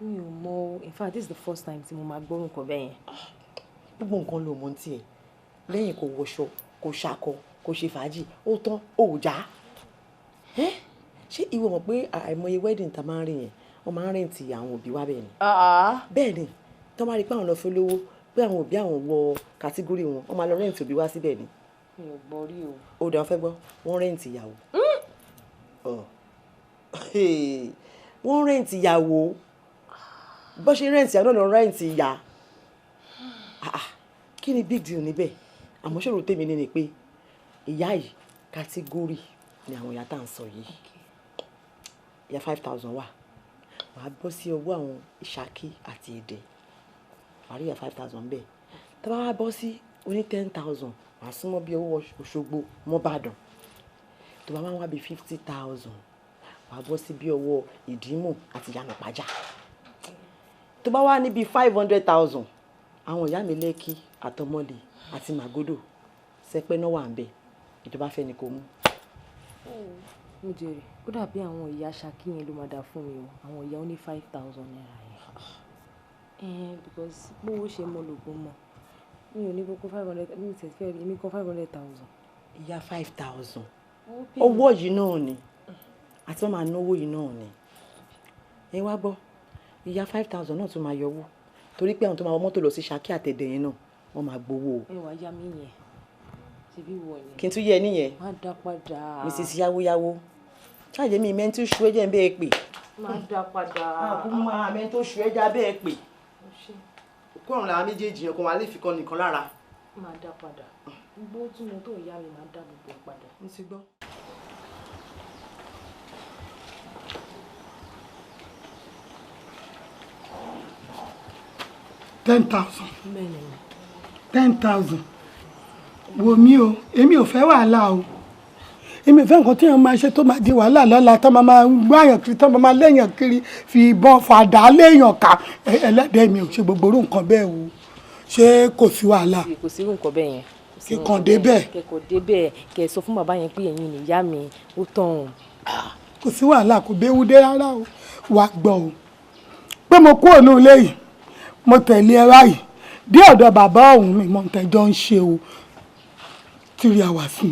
mi ò mọ̀ in fact this is the first time tí mo máa gbọ́ nǹkan bẹ́ẹ̀ yẹn. gbogbo nǹkan ló mọ̀ tiẹ̀ lẹ́yìn kò wọṣọ kò ṣakọ kò ṣe fàájì ó tán ó já. ṣé ìwọ mọ̀ pé àìmọye wedding tá máa ń rí yẹn wọ́n máa ń rẹ́ǹtì àwọn òbí wa bẹ́ẹ̀ ni. bẹ́ẹ̀ ni tó máa rí pé àwọn lọ fẹ́ lówó pé àwọn òbí àwọn wọ kàtígórì wọn wọ́n máa lọ rẹ́ǹtì òbí wa síbẹ̀ ni. mi ò gbọ́ rí o. ó dà fẹ́ gbọ́ wọ́n rẹ́ǹtì ìyàwó. wọ́n rẹ́ǹtì ìyàwó bó ṣe rẹ́ǹtì ìyàwó náà lọ rẹ́ǹtì ìyá. kí ni big deal níbẹ̀ àmọ́ ṣòro tèmi ni pé ìyá yìí kàtígórì ni àwọn ìyá tá à ń sọ yìí ìyá 5,000 wà wàá bọ́ sí ọwọ́ àwọn ìṣákí àti èdè wàá rí ìyá 5,000 bẹ́ẹ̀ tá bá wá bọ́ sí oní 10,000 wàá súnmọ́ bí owó Òṣogbo mọ́bàdàn tó bá máa wá bí 50,000 wàá bọ́ sí bí ọwọ́ Ìdímù àti Yànàpájà tó bá wá níbi 500,000 àwọn ìyá mi Lẹ́kì àtọmọdé àti Màgódò sẹpẹ́ náà wà ń bẹ̀ ìjọba fẹ́ ni kò mú. mo jèrè ó dàbí àwọn ìyá Ṣakí yẹn ló máa dà fún mi o àwọn ìyá ó ní 5,000 naira yẹn because bówó ṣe mọ lògùn mọ mi ò ní gbogbo 500 mi tẹ̀ fẹ́ èmi kan 500,000. ìyá 5,000 owó yìí náà ni àti wọ́n máa náwó yìí náà ni ẹ wá gbọ́ ìyá 5,000 náà tún máa yọwọ́ torí pé àwọn tó máa wọ mọ́tò lọ sí Ṣakí àtẹ̀dẹ̀ yẹn náà wọ́n máa gbowó. ẹ wàá yá mi yẹn ṣe bí wọ ni. kí n tún yẹ níyẹn. má dá padà. Mrs. Yáwóyáwó ṣáàjẹ́ mi mẹ́ntì ṣú ẹ̀jẹ̀ ń bẹ́ẹ̀ pè. má dá padà. àkókò máa mẹ́ntì ṣú ẹ̀jẹ̀ bẹ́ẹ̀ pè. kọ́run làwọn méjèèjì yẹn kó wọn á lè fi kan nìkan lára. má dá padà gbogbo tí mo tó ìyá mi má dá gbogbo padà. mo ti gbọ́. $10,000 wò mí o èmi ò fẹ́ wàhálà o èmi ò fẹ́ nǹkan tí wọ́n máa ṣe tó máa di wàhálà lọ́la tó máa gbọ́ àyàn kiri tó máa léèyàn kiri fi ìbọn fàdá léèyàn ká ẹlẹ́dẹ̀ẹ́ mi ò ṣe gbogbo orú nǹkan bẹ́ẹ̀ o ṣé kò sí wàhálà. kò sí irú nǹkan bẹ́ẹ̀ yẹn. kíkan débẹ̀. kẹkọọ débẹ̀ kẹ sọ fún bàbá yẹn pé ẹ̀yin nìyá mi ó tán o. kò sí wàhálà kò béwu dé rárá o wàá gbọ́ o pé mo kúrò ní ilé yìí mo tẹ̀lé ẹ báyìí dé ọ̀dọ̀ bàbá ọ̀hún mi mo tẹ̀jọ́ ń ṣe o 3 hours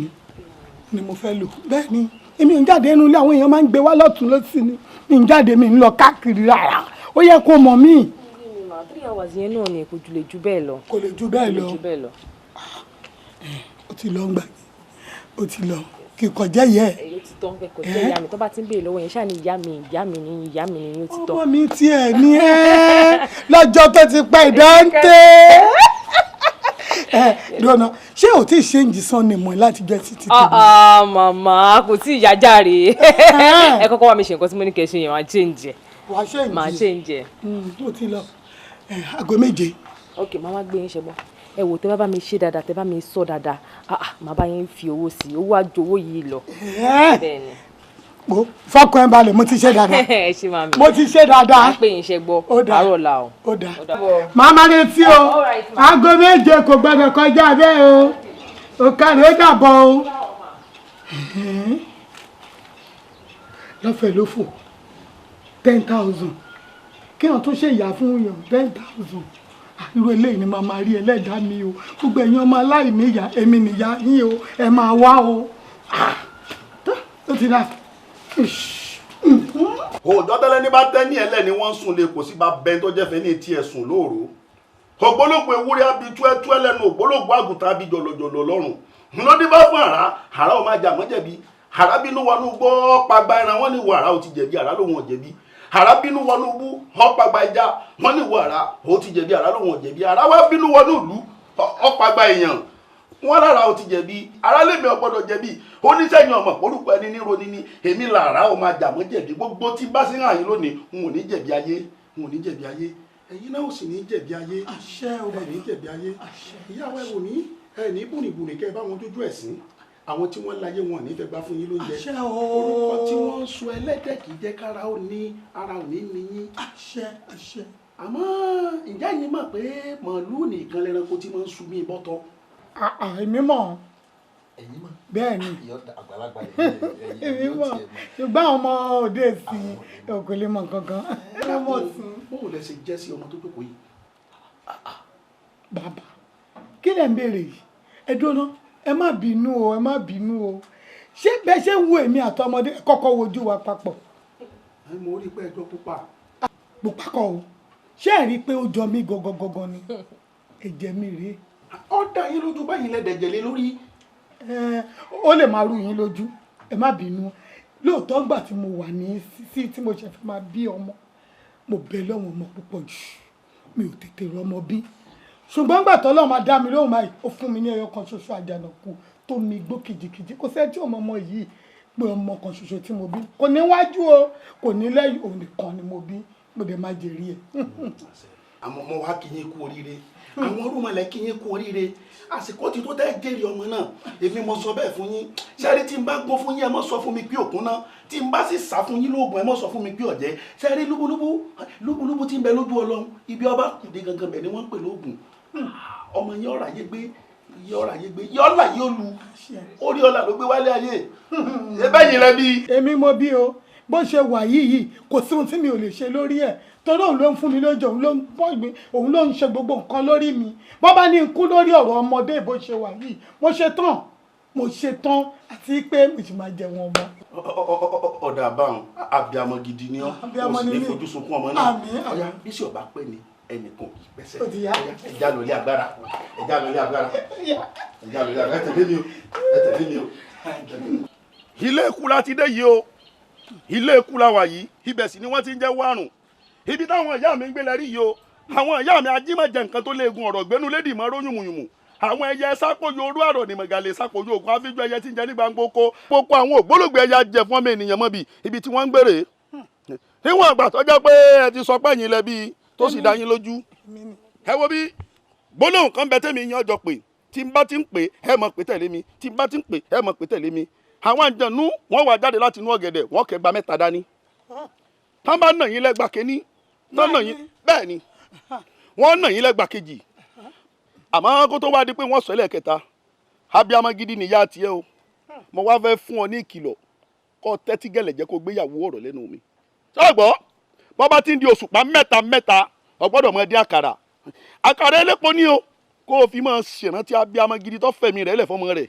ni mo fẹ́ lò bẹ́ẹ̀ ni èmi ń jáde nínú ilé àwọn èèyàn máa ń gbé wá lọ́tún lọ́sìn ni mi ń jáde mi ń lọ káàkiri rárá ó yẹ kó mọ̀ mí. 3 hours yẹn náà ni kò jù lè ju bẹ́ẹ̀ lọ. kò lè ju bẹ́ẹ̀ lọ ó ti lọ ń gbà ó ti lọ kì í kọjá yẹ. èyí ti tán kò jẹ́ ìyá mi tó bá ti ń béèrè lọ́wọ́ yẹn ṣáà ni ìyá mi ni ó ti tán. ọmọ mi tiẹ̀ ní lọ́jọ́ tó ti pẹ́ ìdáńtẹ́ lọ́nà ṣé ò tí ì ṣe ń jí sọ́ni mọ́ láti jẹ́ títí tó bí. màmá kò tí ì yá jàre ẹ kọ́kọ́ wá mi ṣe nǹkan tí mo ní kẹ́ ṣe yẹn máa change. wàá change. máa change. ó ti lọ aago 7. ok màá wá gbé yín ṣe bọ́ ẹ wò tẹ bá mi ṣe dáadáa tẹ bá mi sọ dáadáa màá bá yín fi owó sí owó àjò owó yìí lọ. bẹ́ẹ̀ni. o fọkàn ẹ balẹ̀ mo ti ṣe dáadáa. ẹ ṣe máa mi. mo ti ṣe dáadáa. a pè yín ṣe gbọ́ àárọ̀ la o. ó dáa màá máa retí o aago 7 kò gbọdọ̀ kọjá bẹ́ẹ̀ o òkàlẹ̀ ó dàbọ̀ o. lọ́fẹ̀ẹ́ ló fò 10,000 kí wọ́n tún ṣe ìyá fún yàn 10,000 irú eléyìí ni màá máa rí ẹlẹ́dàá mi o gbogbo ẹ̀yin ọmọ aláìní ìyá èmi nìyá yín o ẹ máa wá o. ó ti dà. òòjọ́ tẹ́lẹ̀ ní bá tẹ́ ní ẹlẹ́ni wọ́n ń sùn lè kò sí bá bẹ́ẹ̀ tó jẹ́ fẹ́ ní etí ẹ̀sùn lóòrò ògbólógbò ewúrẹ́ abi túẹ́túẹ́ lẹ́nu ògbólógbò àgùntàn abi jọ̀lọ̀jọ̀lọ̀ lọ́rùn lóní bá fún àrá ò máa jà mọ́ jẹ̀bi àrá bínú wọnú gbọ́ pagba ẹran wọ́n ní ìwọ àrá ò ti jẹ̀bi àrá lòun ò jẹ̀bi àrá bínú wọnú bú ọ̀pagba ẹja wọ́n ní ìwọ àrá ò ti jẹ̀bi àrá lòun ò jẹ̀bi àrá wá bínú wọnú ìlú ọ̀pagba èèyàn wọ́n lára ò ti jẹ̀bi àrá lèmi ò gbọ́dọ̀ jẹ̀bi oníṣẹ́yìn ọmọ orúkọ ẹni ní roni ní èmi làrá ò máa jà mọ́ jẹ̀bi gbogbo tí bá sí hàn yín lónìí n ò ní jẹ̀bi ayé n ò ní jẹ̀bi ayé ẹ̀yin náà ò sì ní jẹ̀bi ayé àṣẹ ò ní jẹ̀bi ayé ìyáwó ẹ wò ní ẹ ní bùnìbùnì kẹ bá wọn dójú ẹ̀sìn àwọn tí wọ́n láyé wọn ní fẹ́ gbá fún yín lóúnjẹ orúkọ tí wọ́n ń sọ ẹlẹ́dẹ̀ kì í jẹ́ kára ó ní ara ò ní níyín àṣẹ àmọ́ ìjà yín mọ̀ pé màálùú nìkan lẹ́ranko tí wọ́n ń sun bí bọ́tọ̀. èmi mọ̀ bẹ́ẹ̀ ni èmi mọ̀ ṣùgbọ́n àwọn ọmọ òde sí òkè lè mọ̀ kankan. bóun lẹ ṣe jẹ́ sí ọmọ tó jókòó yìí. bàbá kí lẹ̀ ń béèrè yìí ẹ dúró ẹ má bínú o ẹ má bínú o ṣé bẹ́ẹ̀ ṣe ń wo èmi àtọmọdé kọ́kọ́ wojú wa papọ̀. mo rí i pé ẹjọ́ pupa. pupa kọ́ o ṣé ẹ rí i pé ó jọ mí gangan ni ẹ̀jẹ̀ mi rèé. ó dá yín lójú báyìí lẹ́dẹ̀jẹ̀ lé lórí. ó lè máa rú yín lójú ẹ má bínú lóòótọ́ gbà tí mo wà ní sí tí mo ṣe fẹ́ máa bí ọmọ mo bẹ lọ́wọ́ ọmọ púpọ̀ jù mi ò tètè rọmọ bí ṣùgbọ́n gbà tọ́lọ́ máa dá mi lóhùn báyìí ó fún mi ní ẹyọ kan ṣoṣo àjànàkú tó mi gbó kìjìkìjì kò sẹ́ tí ọmọ yìí pé ọmọ kan ṣoṣo tí mo bí kò ní wájú o kò ní lẹ́yìn òun nìkan ni mo bí mo dẹ̀ máa jèrè ẹ̀. àmọ́ mo wá kí yín kú oríire àwọn orúmọlẹ̀ kí yín kú oríire àsìkò tí tó tẹ́ jèrè ọmọ náà èmi mo sọ bẹ́ẹ̀ fún yín ṣẹ́rí tí n bá gbọ́n fún yín ẹ mọ́ sọ fún mi pé òkun náà tí n bá sì sá fún yín lóògùn ẹ mọ́ sọ fún mi pé ọ̀jẹ́ ṣẹ́rí lúbúlúbú tí ń bẹ lójú ọlọ́run ibi ọba kùdé gangan bẹ̀ ni wọ́n ń pè lóògùn ọmọ yẹn ọ̀rọ̀ ayé gbé yọ́ọ̀là yóò lu orí ọ̀là ló gbé wálé ayé ẹbẹ́ yìí lẹ́bí. èmi mo bí o bó ṣe wà yìí kò sí ohun tí mi ò lè ṣe lórí ẹ̀ torí òun ló ń fún mi lóúnjẹ òun ló ń bọ́ ìgbín òun ló ń ṣe gbogbo nǹkan lórí mi bọ́ bá ní kú lórí ọ̀rọ̀ ọmọdé bó ṣe wà yìí mo ṣe tán àti pé mo sì máa jẹ wọn ọmọ. ọ̀dà àbáhùn abiyamọ gidi ni ọ́ o sì ní fojú sunkún ọmọ náà ọ̀yá bí sì ọba pẹ́ ni ẹnìkan kì í pẹ́sẹ̀ ẹja lórí agbára ẹ tẹ̀lé mi o. ilé ikú la ti dé yìí o ilé ikú la wà yìí ibẹ̀ sì ni wọ́n ti ń jẹ́ wárùn ibi táwọn ìyá mi ń gbé lẹ́rí yìí o àwọn ìyá mi ajímọ̀jẹ̀ nǹkan tó léegun ọ̀rọ̀ gbénu lédì mọ́ róyùmùyùmù àwọn ẹyẹ sápòyò orú àrò ní mọ̀gàlè sápòyò ògùn àfijọ́ ẹyẹ tí ń jẹ ní gbangba oko gbogbo àwọn ògbólógbò ẹyẹ jẹ fún ọmọ ènìyàn mọ́bi ibi tí wọ́n ń gbèrè níwọ̀n àgbà tó jẹ́ pé ẹ ti sọ pé ẹ̀yin lẹ́bi tó sì dá yín lójú ẹ wo bí gbólóhùn kan bẹ tẹ́mi yín ọjọ́ pé tí n bá ti ń pè ẹ mọ̀ pé tẹ̀lé mi tí n bá ti ń pè ẹ mọ̀ pé tẹ̀lé mi àwọn àjànú wọ́n wà jáde láti inú ọ̀gẹ̀dẹ̀ wọ́n kẹgbà mẹ́ta dání tán bá nà yín lẹ́gbà kéní tán nà yín bẹ́ẹ̀ ni wọ́n nà yín lẹ́gbà kejì àmọ́ kó tó wá di pé wọ́n sọ ẹlẹ́kẹta abiyamọ gidi nìyá tiẹ̀ o mo wá fẹ́ fún ọ ní ìkìlọ̀ kó tẹ́tí gẹ̀lẹ̀ jẹ́ kó gbéyàwó ọ̀rọ̀ lẹ́nu mi sọ́gbọ́ bọ́ bá ti ń di òṣùpá mẹ́ta ọgbọ́dọ̀ mọ ẹdí àkàrà elépo ní o kó o fi máa ṣèrántí abiyamọ gidi tó fẹ̀mí rẹ̀ lẹ̀ fọmọ rẹ̀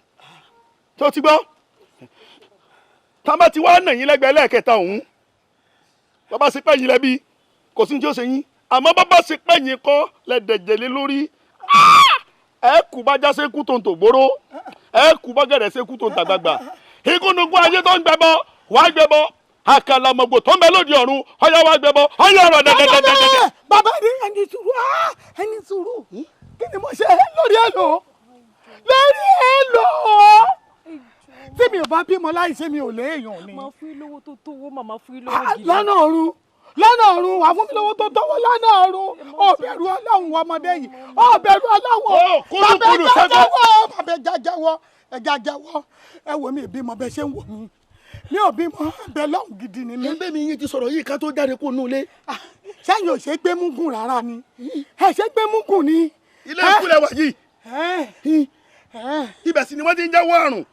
tó ti gbọ́ tá bá ti wá nà yín lẹ́gbẹ̀ẹ́ lẹ́ẹ̀kẹta òun bàbá ṣe pẹ́ yín lẹ́bí kò sí ní tí ó ṣe yín àmọ́ bàbá ṣe pẹ́ yín kọ́ lẹ́dẹ̀jẹ̀lé lórí ẹ kú bá já sékú tó ń tò gbóró ẹ kú bá gẹ̀rẹ́ sékú tó ń tàgbàgbà igúnnugún ayé tó ń gbẹbọ wàá gbẹbọ àkàlàmọ̀gbò tó ń bẹ lóde ọ̀run ọyá wàá gbẹbọ ọyá ọ̀rọ̀ dẹ̀dẹ̀dẹ̀dẹ̀. bàbá ní ẹni sùúrù kí ni mo ṣe lórí èlò tí mi ò bá bímọ láì ṣe mi ò léèyàn ni. máa fún yín lówó tó tówó màmá fún yín lówó gidi. lọ́nà ọ̀run wà fún mi lówó tó tówó lọ́nà ọ̀run ó bẹ̀rù ọlọ́run ọmọdé yìí ó bẹ̀rù ọlọ́run bàbá ẹja jẹ́wọ́ ẹ wò mí ìbímọ bẹ́ẹ̀ ṣe ń wò mí mi ò bímọ bẹ́ẹ̀ lọ́hùn gidi ni mí. ẹgbẹ́ mi yín ti sọ̀rọ̀ yìí ká tó jáde kó nù lé. sẹ́yìn ò ṣe gbé múgùn rárá ni ẹ ṣe gbé múgùn ni. ilé ìkúlẹ̀ wà yìí ibẹ̀ sì ni wọ́n ti ń jẹ́wọ́ àrùn.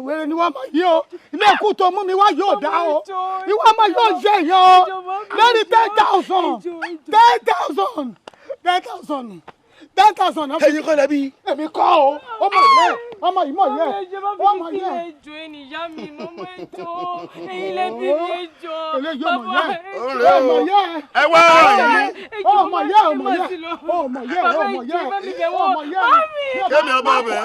wẹ́rẹ́ ni wọ́n máa yí o ilé ikú tó mú mi wá yóò dá o ìwọ máa yóò jẹ èèyàn o lórí 10,000. ẹ̀yin kọ́ lẹ́bí. èmi kọ́ o ọmọ yìí mọ̀ yẹ ọmọ yẹ. ẹjọ́ ènìyà mi ní ọmọ ẹjọ́ ẹ̀yin lẹ́bí mi ẹjọ́ bàbá ọmọ yẹ ẹ wá ọmọ yẹ kémi ọba bẹ.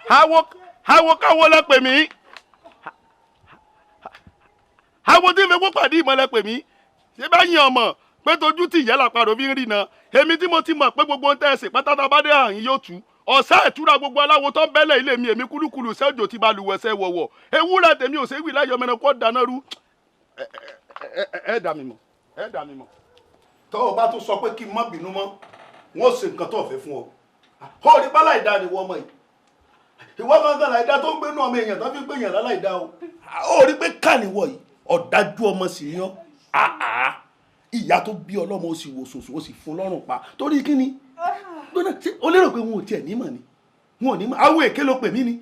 Awo káwo lẹ pè mí awo tí mi kó pàdé ìmọ̀ lẹ pè mí ṣé bá yín ọmọ pé tójú tì yẹ́ làpàrọ̀ fi ń rìn náà èmi tí mo ti mọ̀ pé gbogbo ń tẹ̀sí pátátá bá dé àyín yóò tú ọ̀sá ìtura gbogbo aláwo tó ń bẹ́lẹ̀ ilé mi èmi kúlúkúlù sẹ́jọ́ ti balùwẹ̀ sẹ́ wọ̀wọ̀ ewúrẹ́ tèmi ò séwì láyọ̀ mẹ́rin kó dáná rú ẹ dà mí mọ̀ tọ́ ọ bá tún sọ pé kí n má bínú mọ́ wọ́n ṣe nǹkan tó fẹ́ fún ọ ó rí bá láìda ni wọ́n mọ̀ yìí ìwọ gangan láìda tó ń gbénú ọmọ èèyàn tó fi ń gbéyàn láìda o ó rí pé káàníwọ̀ yìí ọ̀dájú ọmọ sì yan ìyá tó bí ọlọ́mọ ó sì wò sòsò ó sì fún lọ́rùn pa torí kí ni ó lérò pé wọn ò tiẹ̀ nímọ̀ ni wọn ò nímọ̀ àwọn èké ló pè mí ni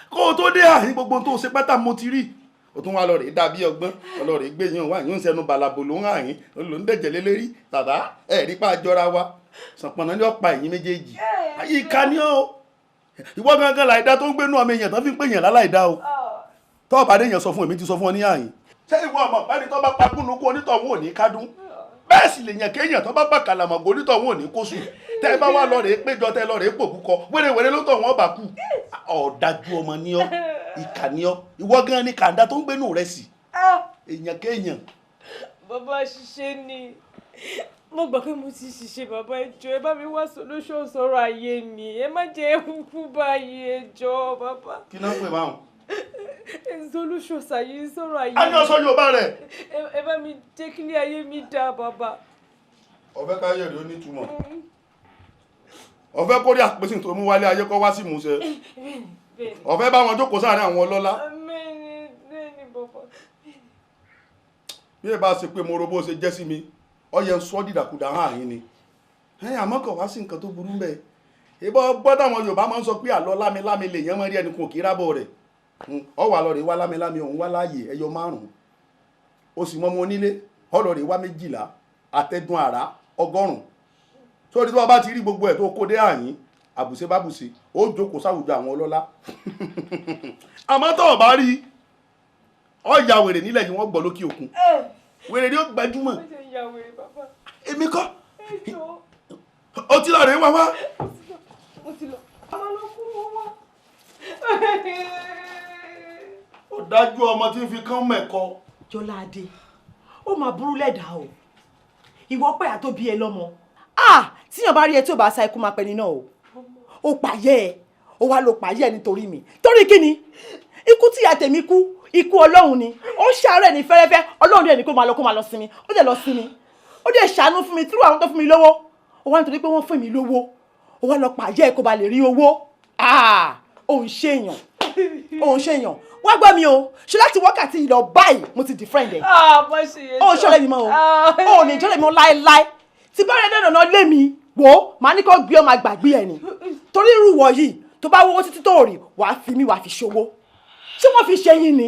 kó o tó dé àárín gbogbo tó ṣe pátá mo ti rí o tún wá lọ rèé dàbí ọgbọ́n ọlọ́rẹ̀ gbé yín wá yín ń sẹnu balabo ló ń hàn yín ló ń dẹ̀jẹ̀ lé lérí bàbá ẹ̀rí pa àjọra wa sànpọ̀nà ní ọ̀pá ẹ̀yìn méjèèjì ìka ni ó ìwọ gangan láìda tó ń gbénú ọmọ èèyàn tó fi ń pè yàn láláìda o tọ́ ọ̀bàdé èèyàn sọ fún èmi ti sọ fún ọ ní àyìn. ṣé ìwọ ọmọ bá ní tó bá pa gúnukú onítọ̀hún ò ní kádùn bẹ́ẹ̀ sì lè yàn kéèyàn tó bá bá kàlàmọ̀gbò onítọ̀hún ò ní kó sùn tẹ́ ẹ bá wà lọ́ọ̀rẹ́ péjọ tẹ́ lọ́ọ̀rẹ́ pòkúkọ wẹ́rẹ́wẹ́rẹ́ ló tọ̀ wọ́n bà kú ọ̀dájú ọmọ ní ọ ìkà ní ọ ìwọ gan ni kàńdá tó ń gbénú rẹ sí èèyàn kéèyàn. bàbá ṣiṣẹ́ ni mo gbà pé mo ti ṣiṣẹ́ bàbá ẹjọ́ ẹ bá mi wá solution sọ̀rọ̀ ayé mi ẹ má jẹ́ kúkú báyìí ẹjọ́ bàbá. kí náà pè báwọn solution ṣàyè sọ̀rọ̀ ayé. a ní ọsọ Yorùbá rẹ̀. ẹ bá mi jẹ́ kí ilé ayé mi dá bàbá. ọ̀fẹ́ káyọ̀ rẹ̀ ó ní túmọ̀ ọ̀fẹ́ kórè àpèsè tó mú wálé ayé kọ́ wá sí ìmúṣẹ ọ̀fẹ́ bá wọn jókòó sáàrin àwọn ọlọ́lá. bí ẹ bá ṣe pé mo ro bó ṣe jẹ́ sí mi ọyẹ ń sọ́ dìdàkudà hàn yín ni àmọ́ kàn wá sí nǹkan tó burú bẹ́ẹ̀ ìbọn gbọ́dọ̀ àwọn Yorùbá máa ń sọ pé àlọ́ lámilámi lè yẹn mọ́ rí ẹni kò kí rábọ̀ rẹ̀ ọwà lọ rè wá lámilámi òun wá láàyè ẹyọ 5 ó sì mọ́ ọmọ onílé ọlọ rè wá 12 àtẹ̀dùn àrá 100 sórí tó bá ti rí gbogbo ẹ̀ tó kó dé àyín àbùsẹ bábùsẹ ó jókòó sáwùjọ àwọn ọlọ́lá àmọ́ tó bá rí ọ̀yà wèrè nílẹ̀ yìí wọ́n gbọ́ lókè òkun wèrè ni ó gbajúmọ̀ èmi kọ́ ó ti lọ rẹ̀ wá wá. ó dájú ọmọ tí ń fi kán mẹ́kọ. Jọládé ó máa burú lẹ́dàá o ìwọ pẹ́ àtó bí ẹ lọ́mọ tíyàn bá rí ẹ tí ò bá sa ikú máa pẹ́ nínú o ó pààyẹ́ ẹ ó wá lọ pààyẹ́ ẹ nítorí mi torí kí ni ikú tíyà tèmi kú ikú Ọlọ́run ni ó ṣàárẹ̀ ní fẹ́rẹ́fẹ́ Ọlọ́run dẹ̀ ní kó máa lọ sinmi ó dẹ̀ lọ sinmi ó dẹ̀ ṣàánú fún mi tí àwọn tó fún mi lówó ó wá nítorí pé wọ́n fún mi lówó ó wá lọ pààyẹ́ ẹ kó ba lè rí owó òun ṣèyàn wá gbọ́ mi o ṣe láti wákàtí ìlọ báyìí mo ti defriend ẹ̀ ó ṣọlẹ̀ mi mọ́ o ò lè jọ́lẹ̀ mi mọ́ láéláé tí bá rẹ̀ dẹ̀nà lé mi wò ó màá ní kó gbé ọmọ àgbàgbé ẹ̀ ni torí irú wọ̀ yìí tó bá wọ́wọ́ títí tó rí wàá fi mí wàá fi ṣòwò ṣé wọ́n fi ṣe yín ni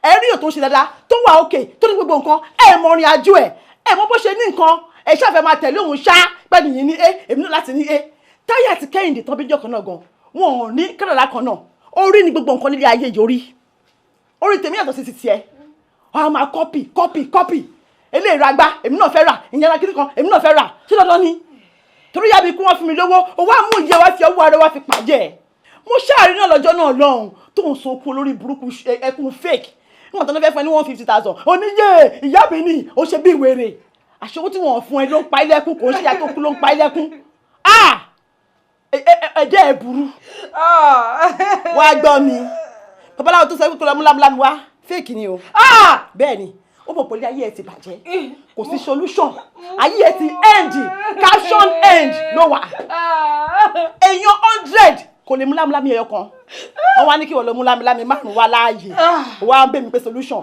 ẹ rí ètò ṣe dáadáa tó wà òkè tó ní gbogbo nǹkan ẹ mọ orin ajú ẹ mọ bó ṣe ní nǹkan ẹ ṣàfẹ́ máa tẹ̀lé òun ṣá pẹ́ẹ́nì yìí ní èmi náà láti ní Táyé àti Kẹ́hìndé tán bíjọ́ kan náà gan wọn ò ní kádàrá kan náà orí ni gbogbo nǹkan nílé ayé yorí orí tèmi yàtọ̀ sí ti tiẹ̀ wọ́n á máa kọ́pì eléyìí ra gbá èmi náà fẹ́ rà ìyẹn ra kíní kan èmi náà fẹ́ rà ṣé dandan ni torí yàbí kí wọ́n fún mi lówó owó àmú ìyẹ́ wá fi ọwọ́ ara wá fi pàjẹ́ ẹ̀ mo ṣáàrí náà lọ́jọ́ náà lọ́hùn tó ń so okun olórí burúkú ẹkún fake nígbà tó ń fẹ́ fún ẹ ní 150,000 oníyè ìyá mi ni ó ṣe bí wèrè àṣewó tí wọ́n fún ẹ ló ń pa ilẹ̀kùn kò ń ṣe ìyá tó kú ló ń pa ilẹ̀kùn ẹ̀jẹ̀ ẹ̀ burú wá gbọ́ mi babaláwo tó sọ pé kó lọ mú lámúlámú wá fake ni o bẹ́ẹ̀ ni ó mọ̀ pẹ̀lú ayé ẹ̀ ti bàjẹ́ kò sí solution ayé ẹ̀ ti end caption end ló wà èèyàn 100 kò lè mú lámúlámú ẹyọ kan wọ́n wá ní kí wọ́n lọ mú lámúlámú 5 wá láàyè wọ́n á ń bẹ̀ mí pé solution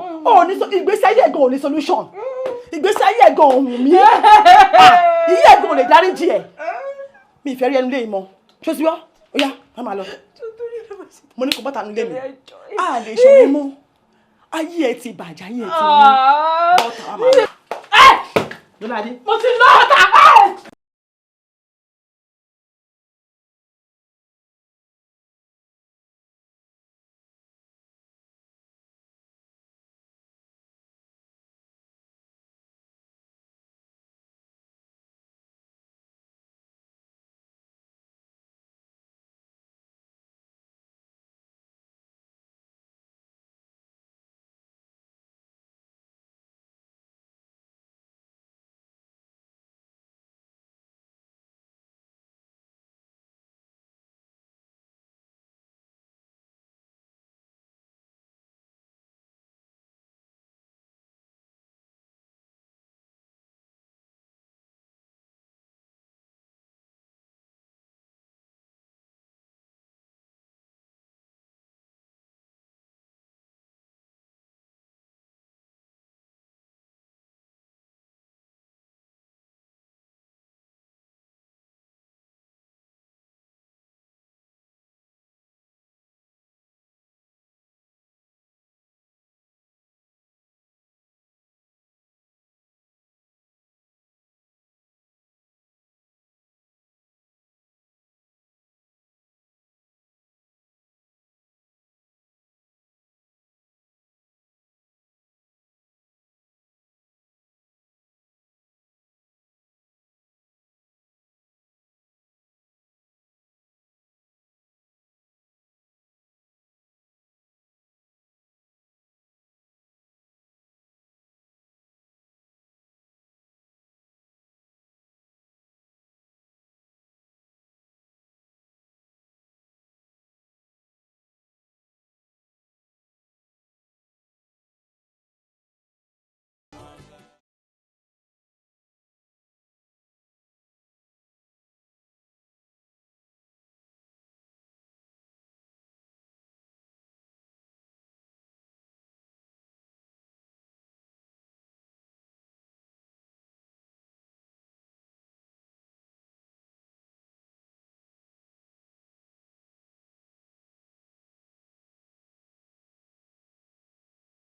ìgbésí ayé ẹ̀gàn ò ní solution ìgbésí ayé ẹ̀gàn ò wù mí ìyé ẹ̀gàn ò lè dáríjì ẹ̀ mi ìfẹ́ rí ẹnu lé ìmọ̀ ṣó sí wọ́ ó yá má máa lọ mo ní kò bọ́ta nílé mi a lè ṣe é mọ́ ayé ẹ ti bàjẹ́ ayé ẹ ti mú bọ́ta wà máa lọ. Jọládé mo ti lọ́ọ̀ta.